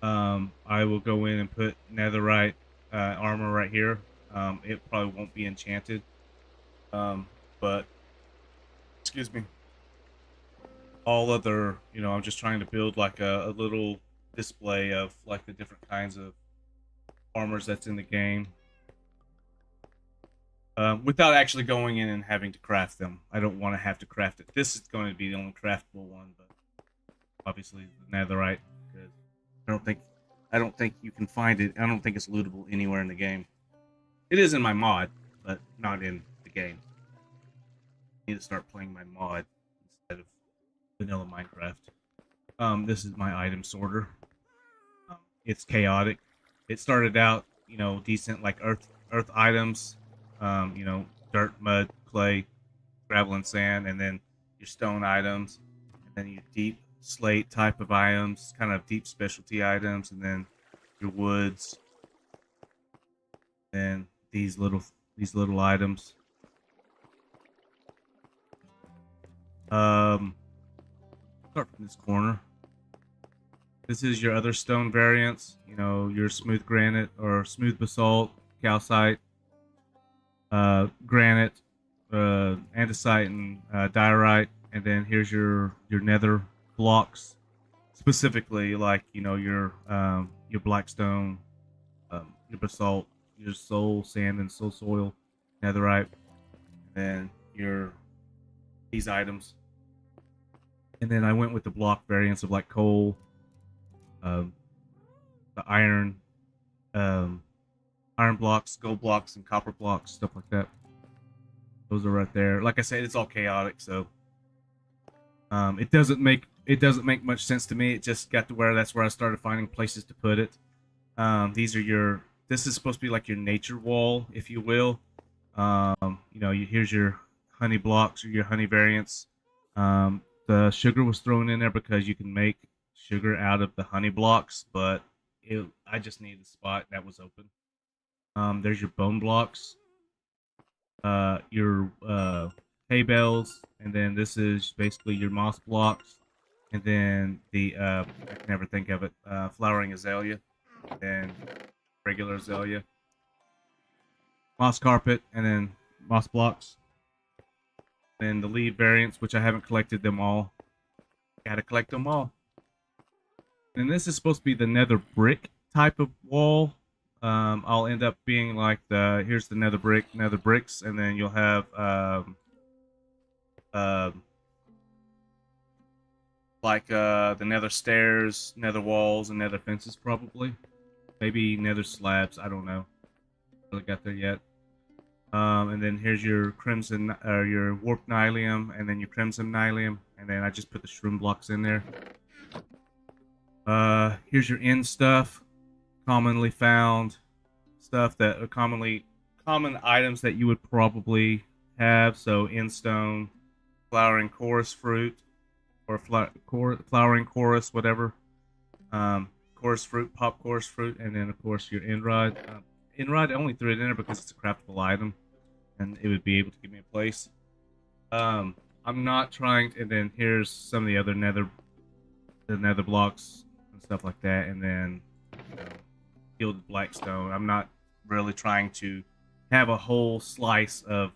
I will go in and put netherite armor right here. It probably won't be enchanted, but excuse me. All other, I'm just trying to build like a little display of like the different kinds of armors that's in the game, without actually going in and having to craft them. I don't want to have to craft it. This is going to be the only craftable one, but obviously the netherite, because I don't think I don't think you can find it. I don't think it's lootable anywhere in the game. It is in my mod, but not in the game. I need to start playing my mod instead of vanilla Minecraft. This is my item sorter. It's chaotic. It started out, decent like earth items, dirt, mud, clay, gravel, and sand, and then your stone items, and then your deep slate type of items, kind of deep specialty items, and then your woods, and these little items. Um, Start from this corner. This is your other stone variants. Your smooth granite or smooth basalt, calcite, granite, andesite, and diorite. And then here's your nether blocks, specifically like your blackstone, your basalt, your soul sand and soul soil, netherite, and then your these items. And then I went with the block variants of like coal, um, the um, iron blocks, gold blocks, and copper blocks, stuff like that. Those are right there. Like I said, it's all chaotic, so it doesn't make much sense to me. It just got to where that's where I started finding places to put it. These are your. This is supposed to be like your nature wall, if you will. Here's your honey blocks or your honey variants. The sugar was thrown in there because you can make sugar out of the honey blocks, but I just needed a spot that was open. There's your bone blocks, your hay bales, and then this is basically your moss blocks, and then the I can never think of it, flowering azalea, and regular azalea, moss carpet, and then moss blocks, then the lead variants, which I haven't collected them all. Gotta collect them all. And this is supposed to be the nether brick type of wall. I'll end up being like here's the nether bricks, and then you'll have uh, the nether stairs, nether walls, and nether fences, probably. Maybe nether slabs. I don't know. Really got there yet. And then here's your crimson, your warp nylium, and then your crimson nylium, and then I just put the shroom blocks in there. Here's your end stuff, commonly found stuff that are common items that you would probably have. So end stone, flowering chorus fruit, or flowering chorus, whatever. Chorus fruit, pop chorus fruit, and then of course your end rod. End rod, I only threw it in there because it's a craftable item, and it would be able to give me a place. I'm not trying. And then here's some of the other nether blocks and stuff like that, and then gilded blackstone. I'm not really trying to have a whole slice of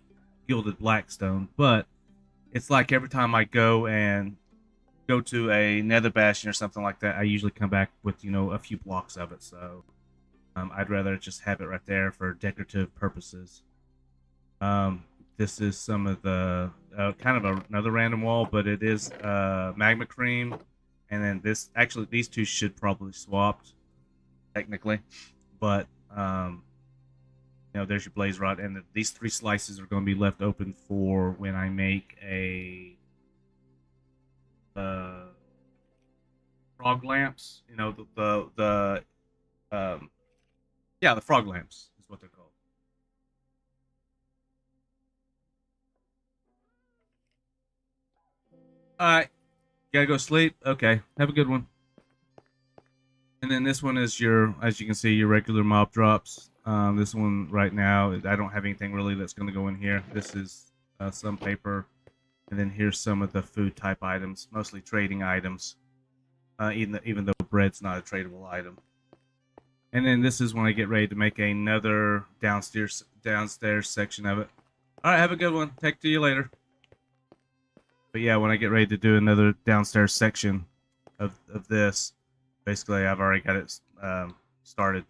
gilded blackstone, but it's like every time I go and go to a nether bastion or something like that, I usually come back with, you know, a few blocks of it. So I'd rather just have it right there for decorative purposes. This is some of the kind of another random wall, but it is magma cream, and then this actually these two should probably swapped technically, but you know, there's your blaze rod, and these 3 slices are going to be left open for when I make a frog lamps. You know, yeah, the frog lamps is what they're called. All right, gotta go sleep. Okay, have a good one. And then this one is your, as you can see, your regular mob drops. This one right now, I don't have anything really that's going to go in here. This is some paper. And then here's some of the food type items, mostly trading items. Even though bread's not a tradable item. And then this is when I get ready to make another downstairs section of it. All right, have a good one. Talk to you later. But yeah, when I get ready to do another downstairs section of this, basically I've already got it started.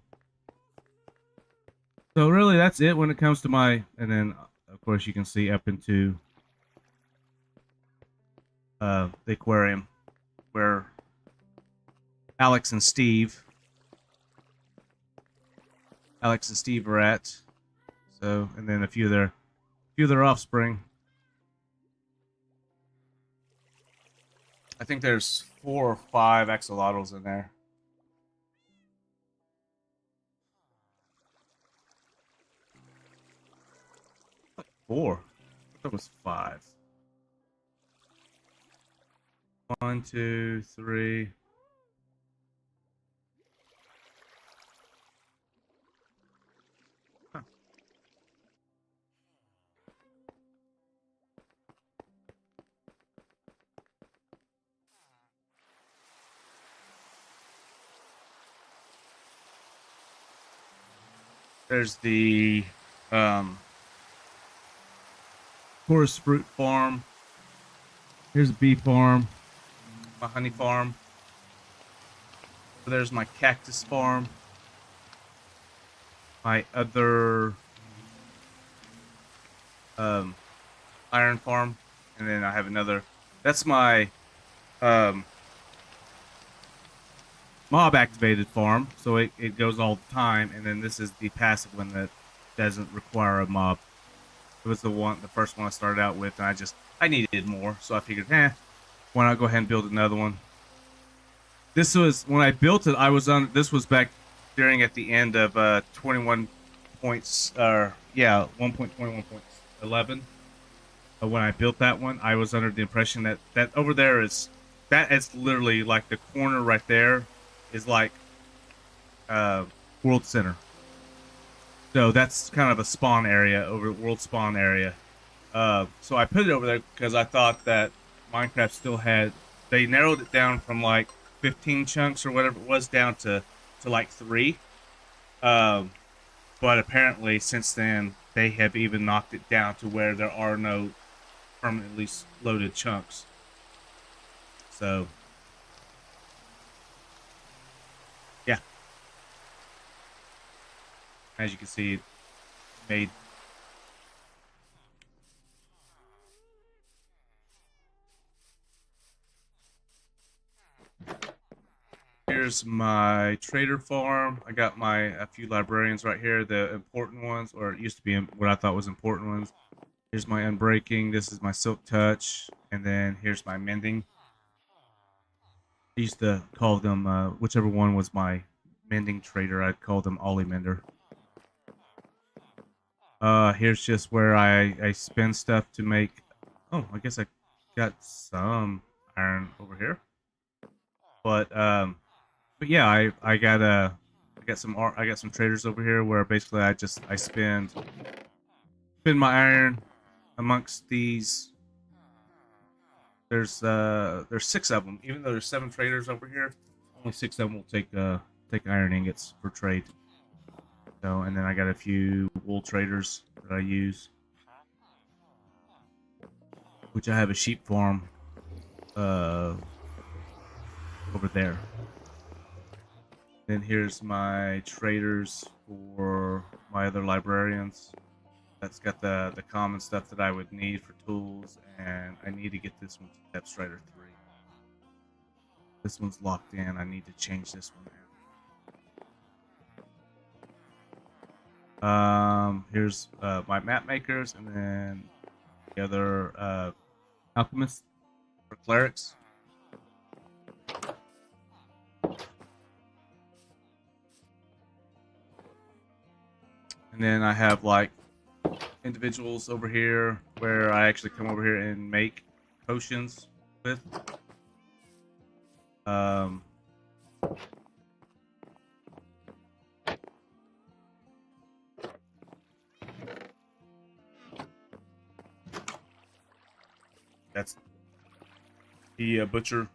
So really that's it when it comes to my, and then of course you can see up into the aquarium where Alex and Steve are at. So, and then a few of their offspring. I think there's 4 or 5 axolotls in there. Like 4. I thought it was 5. 1, 2, 3. Huh. There's the forest fruit farm. Here's a bee farm, my honey farm. There's my cactus farm, my other iron farm, and then I have another. That's my mob activated farm, so it goes all the time, and then this is the passive one that doesn't require a mob. It was the first one I started out with, and I needed more, so I figured, why not go ahead and build another one. This was, when I built it, this was back during at the end of 21 points, 1.21.11. When I built that one, I was under the impression that over there is literally like the corner right there is like World Center. So that's kind of a spawn area over World Spawn area. So I put it over there because I thought that Minecraft still had, they narrowed it down from like 15 chunks or whatever it was down to like 3. But apparently since then they have even knocked it down to where there are no permanently loaded chunks. So yeah, as you can see, it made here's my trader farm. I got a few librarians right here, the important ones, or it used to be what I thought was important ones. Here's my unbreaking. This is my silk touch, and then here's my mending. I used to call them whichever one was my mending trader. I'd call them Ollie Mender. Here's just where I spend stuff to make. Oh, I guess I got some iron over here. But yeah, I got some traders over here where basically I spend my iron amongst these. There's 6 of them. Even though there's 7 traders over here, only 6 of them will take iron ingots for trade. So, and then I got a few wool traders that I use, which I have a sheep farm over there. Then here's my traders for my other librarians. That's got the common stuff that I would need for tools, and I need to get this one to Depth Strider 3. This one's locked in. I need to change this one out. Here's my map makers, and then the other alchemists for clerics. And then I have like individuals over here where I actually come over here and make potions with. That's the butcher.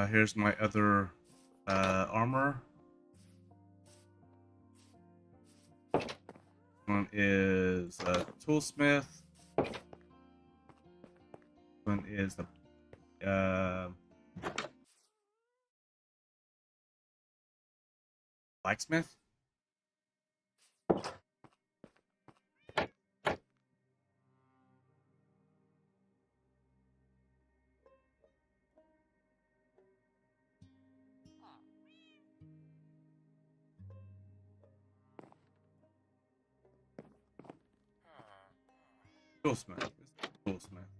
Here's my other armor. One is toolsmith. One is the blacksmith. Toolsmith. Toolsmith.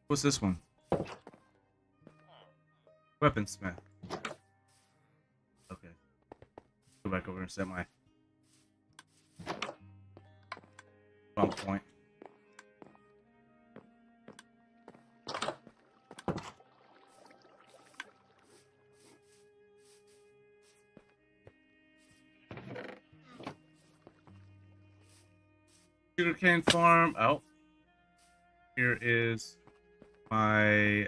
What's this one? Weaponsmith. Okay. Go back over and set my bump point. Sugarcane farm. Oh, here is my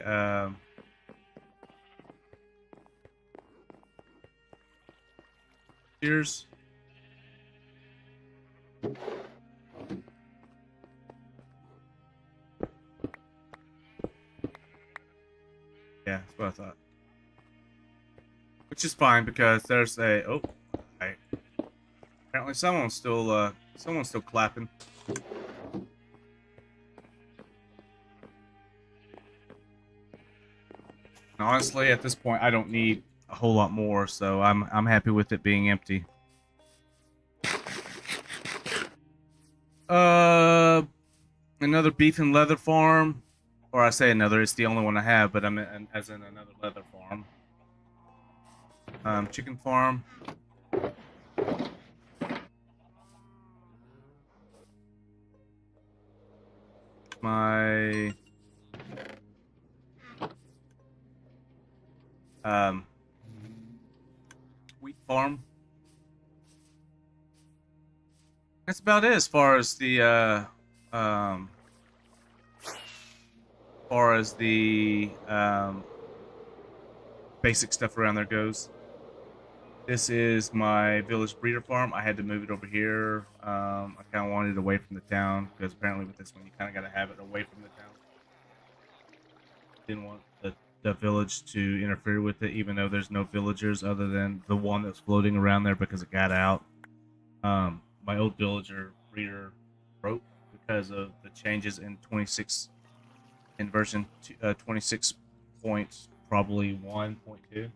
here's yeah, that's what I thought. Which is fine because there's a apparently someone's still clapping. And honestly, at this point, I don't need a whole lot more, so I'm happy with it being empty. Another beef and leather farm, or I say another. It's the only one I have, but I'm as in another leather farm. Chicken farm. My wheat farm. That's about it as far as the basic stuff around there goes. This is my village breeder farm. I had to move it over here. I kind of wanted it away from the town because apparently with this one you kind of got to have it away from the town. Didn't want the village to interfere with it, even though there's no villagers other than the one that's floating around there because it got out. My old villager breeder broke because of the changes in 26 in version 26 point probably 1.2.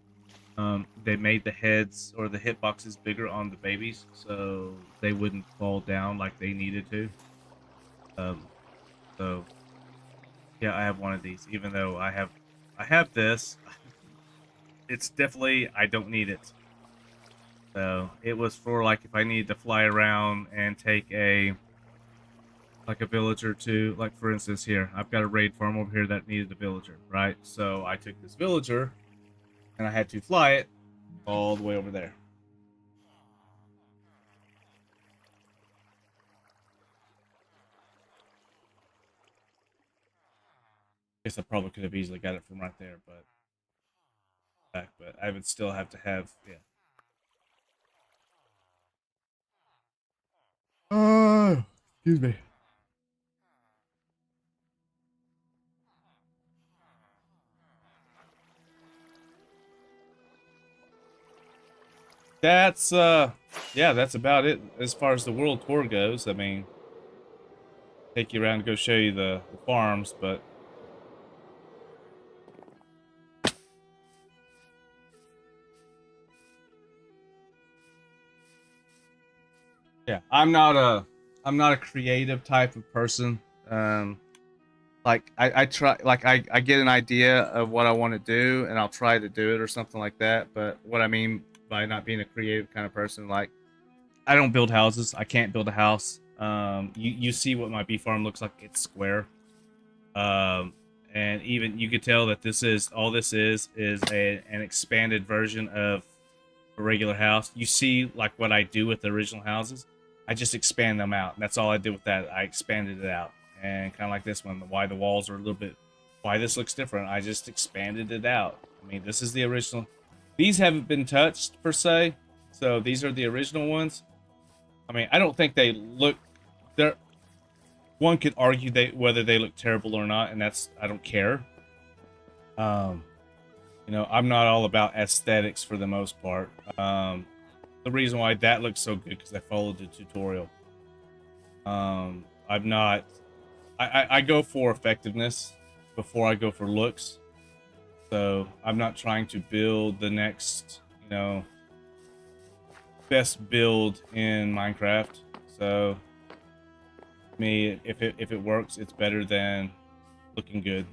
They made the heads or the hitboxes bigger on the babies so they wouldn't fall down like they needed to. So yeah, I have one of these, even though I have this. It's definitely, I don't need it. So it was for like if I needed to fly around and take a villager to, like for instance here, I've got a raid farm over here that needed a villager, right? So I took this villager and I had to fly it all the way over there. guess I probably could have easily got it from right there, but I would still have to have, yeah. Oh, excuse me. That's yeah, that's about it as far as the world tour goes. I mean, take you around to go show you the farms, but yeah, I'm not a creative type of person. Like I try, like I get an idea of what I want to do and I'll try to do it or something like that. But what I mean by not being a creative kind of person, like I don't build houses. I can't build a house. You see what my bee farm looks like? It's square. Um, and even you could tell that this is all this is an expanded version of a regular house. You see like what I do with the original houses. I just expand them out. That's all I did with that. I expanded it out, and kind of like this one, why the walls are a little bit, why this looks different. I just expanded it out. I mean, this is the original. These haven't been touched per se, so these are the original ones. I mean, I don't think they look. They're one could argue whether they look terrible or not, and that's I don't care. Um, I'm not all about aesthetics for the most part. The reason why that looks so good because I followed the tutorial. I'm not. I go for effectiveness before I go for looks. So I'm not trying to build the next, best build in Minecraft. So me, if it works, it's better than looking good.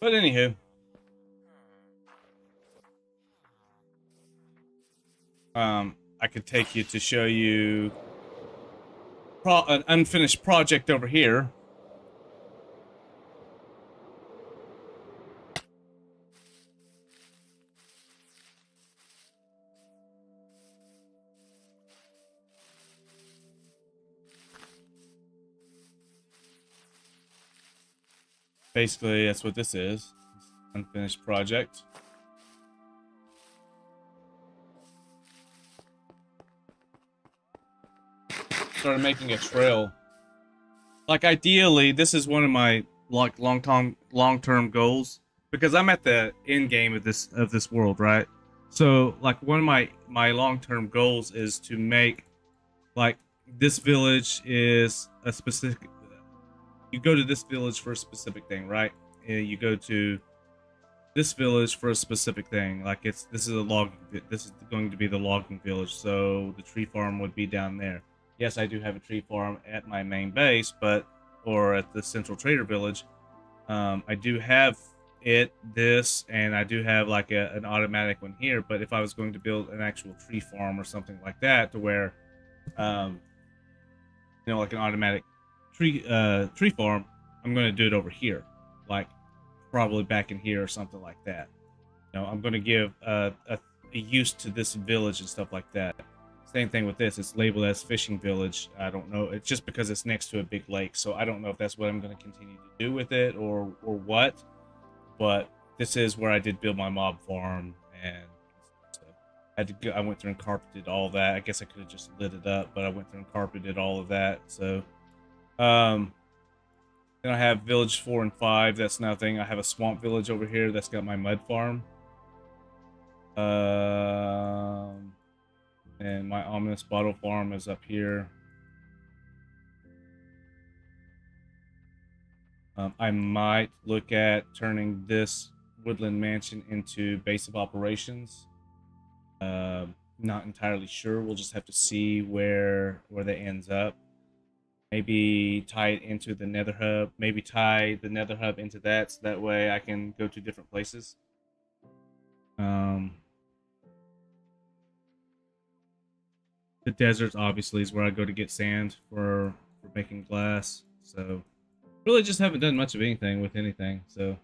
But anywho, I could take you to show you an unfinished project over here. Basically, that's what this is. Unfinished project. Started making a trail. Like ideally, this is one of my like long-term goals because I'm at the end game of this world, right? So like one of my long-term goals is to make like this village is a specific. You go to this village for a specific thing, right? You go to this village for a specific thing. Like this is a log. This is going to be the logging village, so the tree farm would be down there. Yes, I do have a tree farm at my main base, or at the central trader village. I do have this, and I do have like an automatic one here. But if I was going to build an actual tree farm or something like that, to where, um, like an automatic tree farm, I'm going to do it over here, like probably back in here or something like that. I'm going to give a use to this village and stuff like that. Same thing with this. It's labeled as fishing village. I don't know. It's just because it's next to a big lake, so I don't know if that's what I'm going to continue to do with it or what. But this is where I did build my mob farm, and so I went through and carpeted all that. I guess I could have just lit it up, but I went through and carpeted all of that. So, then I have village 4 and 5. That's nothing. I have a swamp village over here. That's got my mud farm. And my ominous bottle farm is up here. I might look at turning this woodland mansion into base of operations. Not entirely sure. We'll just have to see where that ends up. Maybe tie it into the Nether Hub. Maybe tie the Nether Hub into that, so that way I can go to different places. The deserts obviously is where I go to get sand for making glass. So really just haven't done much of anything with anything. So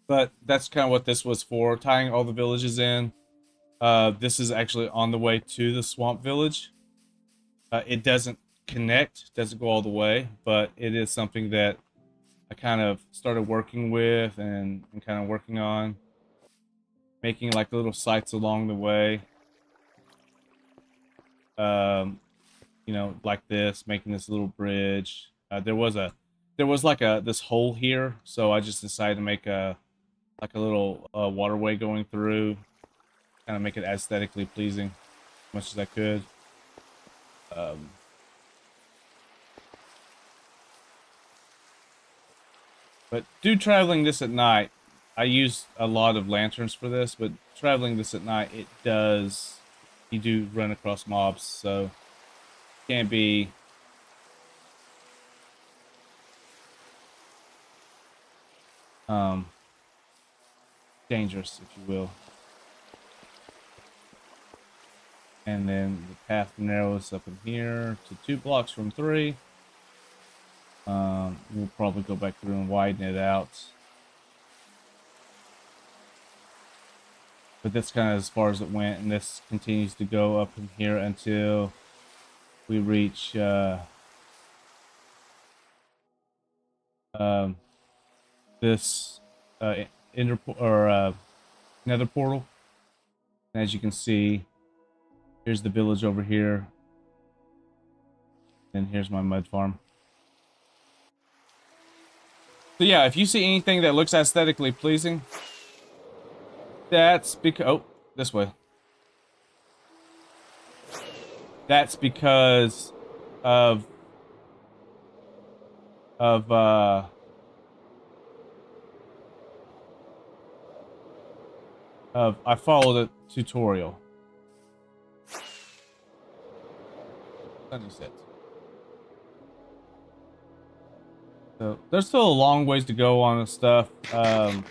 but that's kind of what this was for, tying all the villages in. This is actually on the way to the swamp village. It doesn't connect, doesn't go all the way, but it is something that I kind of started working with and kind of working on, making like little sites along the way. You know, like this, making this little bridge. There was like this hole here, so I just decided to make a little waterway going through, kind of make it aesthetically pleasing as much as I could. But traveling this at night, I use a lot of lanterns for this, but traveling this at night, you do run across mobs, so can't be dangerous, if you will. And then the path narrows up in here to 2 blocks from 3. We'll probably go back through and widen it out. But that's kind of as far as it went, and this continues to go up in here until we reach this nether portal. And as you can see, here's the village over here, and here's my mud farm. So yeah, if you see anything that looks aesthetically pleasing, that's because... Oh, this way. That's because of I followed a tutorial. Sunny set. So there's still a long ways to go on this stuff. I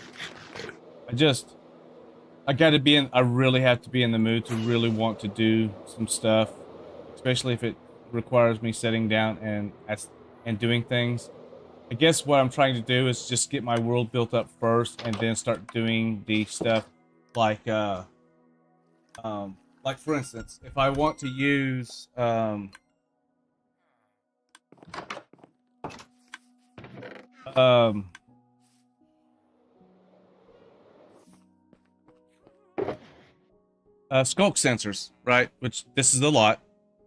really have to be in the mood to really want to do some stuff, especially if it requires me sitting down and doing things. I guess what I'm trying to do is just get my world built up first, and then start doing the stuff like for instance, if I want to use sculk sensors, right? Which this is a lot,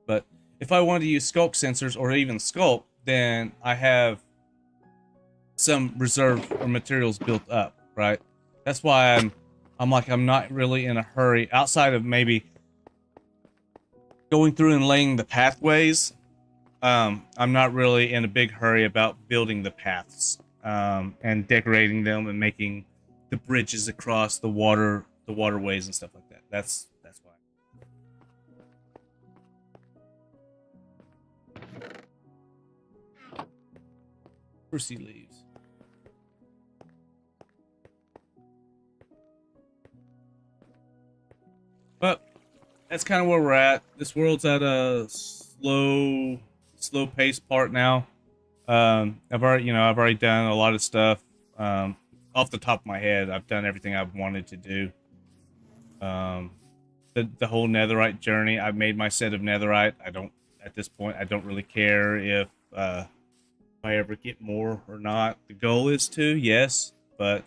but if I want to use sculk sensors or even sculk, then I have some reserve or materials built up, right? That's why I'm not really in a hurry, outside of maybe going through and laying the pathways. I'm not really in a big hurry about building the paths and decorating them and making the bridges across the waterways and stuff like that. That's why. Percy leaves. But that's kind of where we're at. This world's at a slow paced part now. I've already done a lot of stuff. Off the top of my head, I've done everything I've wanted to do. The whole netherite journey, I've made my set of netherite. At this point, I don't really care if I ever get more or not. The goal is to, yes, but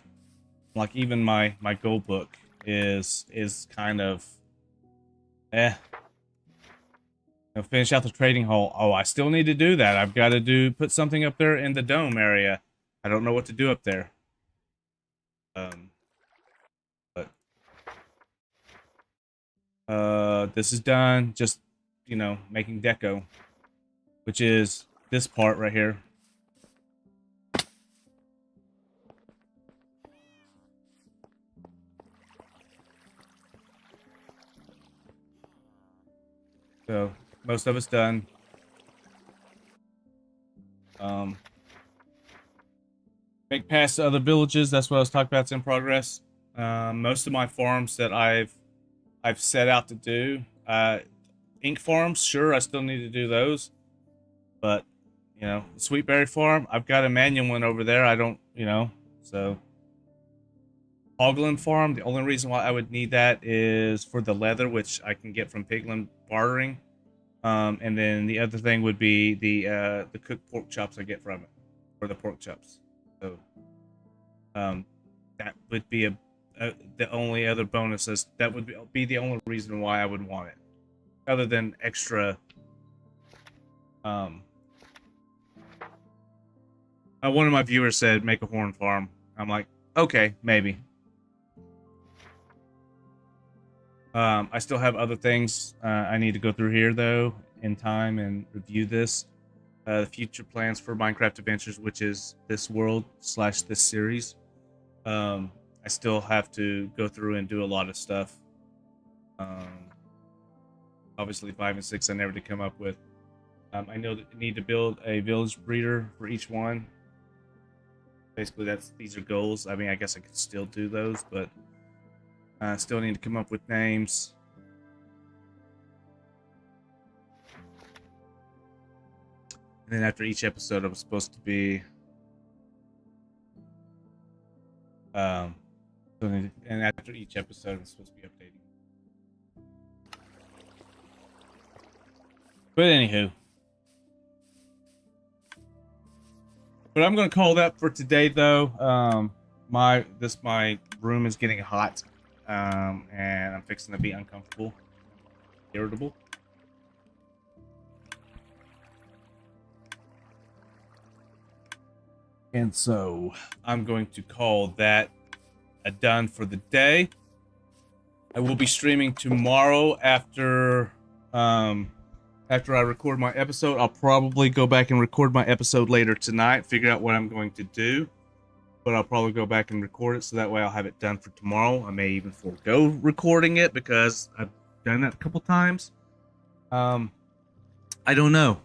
like even my goal book is kind of finish out the trading hall. Oh, I still need to do that. I've got to put something up there in the dome area. I don't know what to do up there. But this is done. Just, you know, making deco, which is this part right here. So most of it's done. Make past to other villages. That's what I was talking about. It's in progress. Most of my farms that I've set out to do. Ink farms, sure, I still need to do those. But, you know, the Sweetberry farm, I've got a manual one over there. I don't, you know, so. Hoglin farm, the only reason why I would need that is for the leather, which I can get from Piglin bartering. And then the other thing would be the cooked pork chops I get from it, or the pork chops. So, that would be the only other bonuses. That would be the only reason why I would want it, other than extra. One of my viewers said make a horn farm. I'm like, okay, maybe. I still have other things I need to go through here though in time and review this. The future plans for Minecraft Adventures, which is this world / this series. I still have to go through and do a lot of stuff. Obviously 5 and 6 I never did come up with. I know that I need to build a village breeder for each one. Basically, these are goals. I mean, I guess I could still do those, but I still need to come up with names. And then after each episode, I was supposed to be and after each episode, I'm supposed to be updating. But anywho. But I'm gonna call that for today, though. My room is getting hot, and I'm fixing to be uncomfortable, irritable. And so I'm going to call that a done for the day. I will be streaming tomorrow after I record my episode. I'll probably go back and record my episode later tonight, figure out what I'm going to do. But I'll probably go back and record it so that way I'll have it done for tomorrow. I may even forego recording it because I've done that a couple times. I don't know.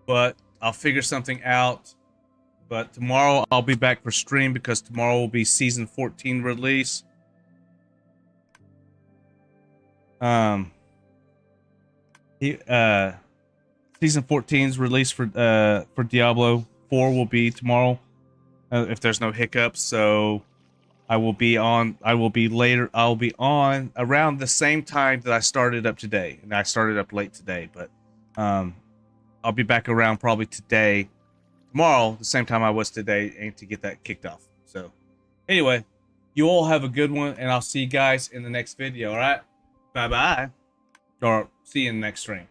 But I'll figure something out. But tomorrow I'll be back for stream because tomorrow will be season 14 release. Season 14's release for Diablo 4 will be tomorrow, if there's no hiccups. So I'll be on around the same time that I started up today, and I started up late today, but I'll be back around probably tomorrow, the same time I was today, and to get that kicked off. So anyway, you all have a good one, and I'll see you guys in the next video. All right, bye bye, or see you in the next stream.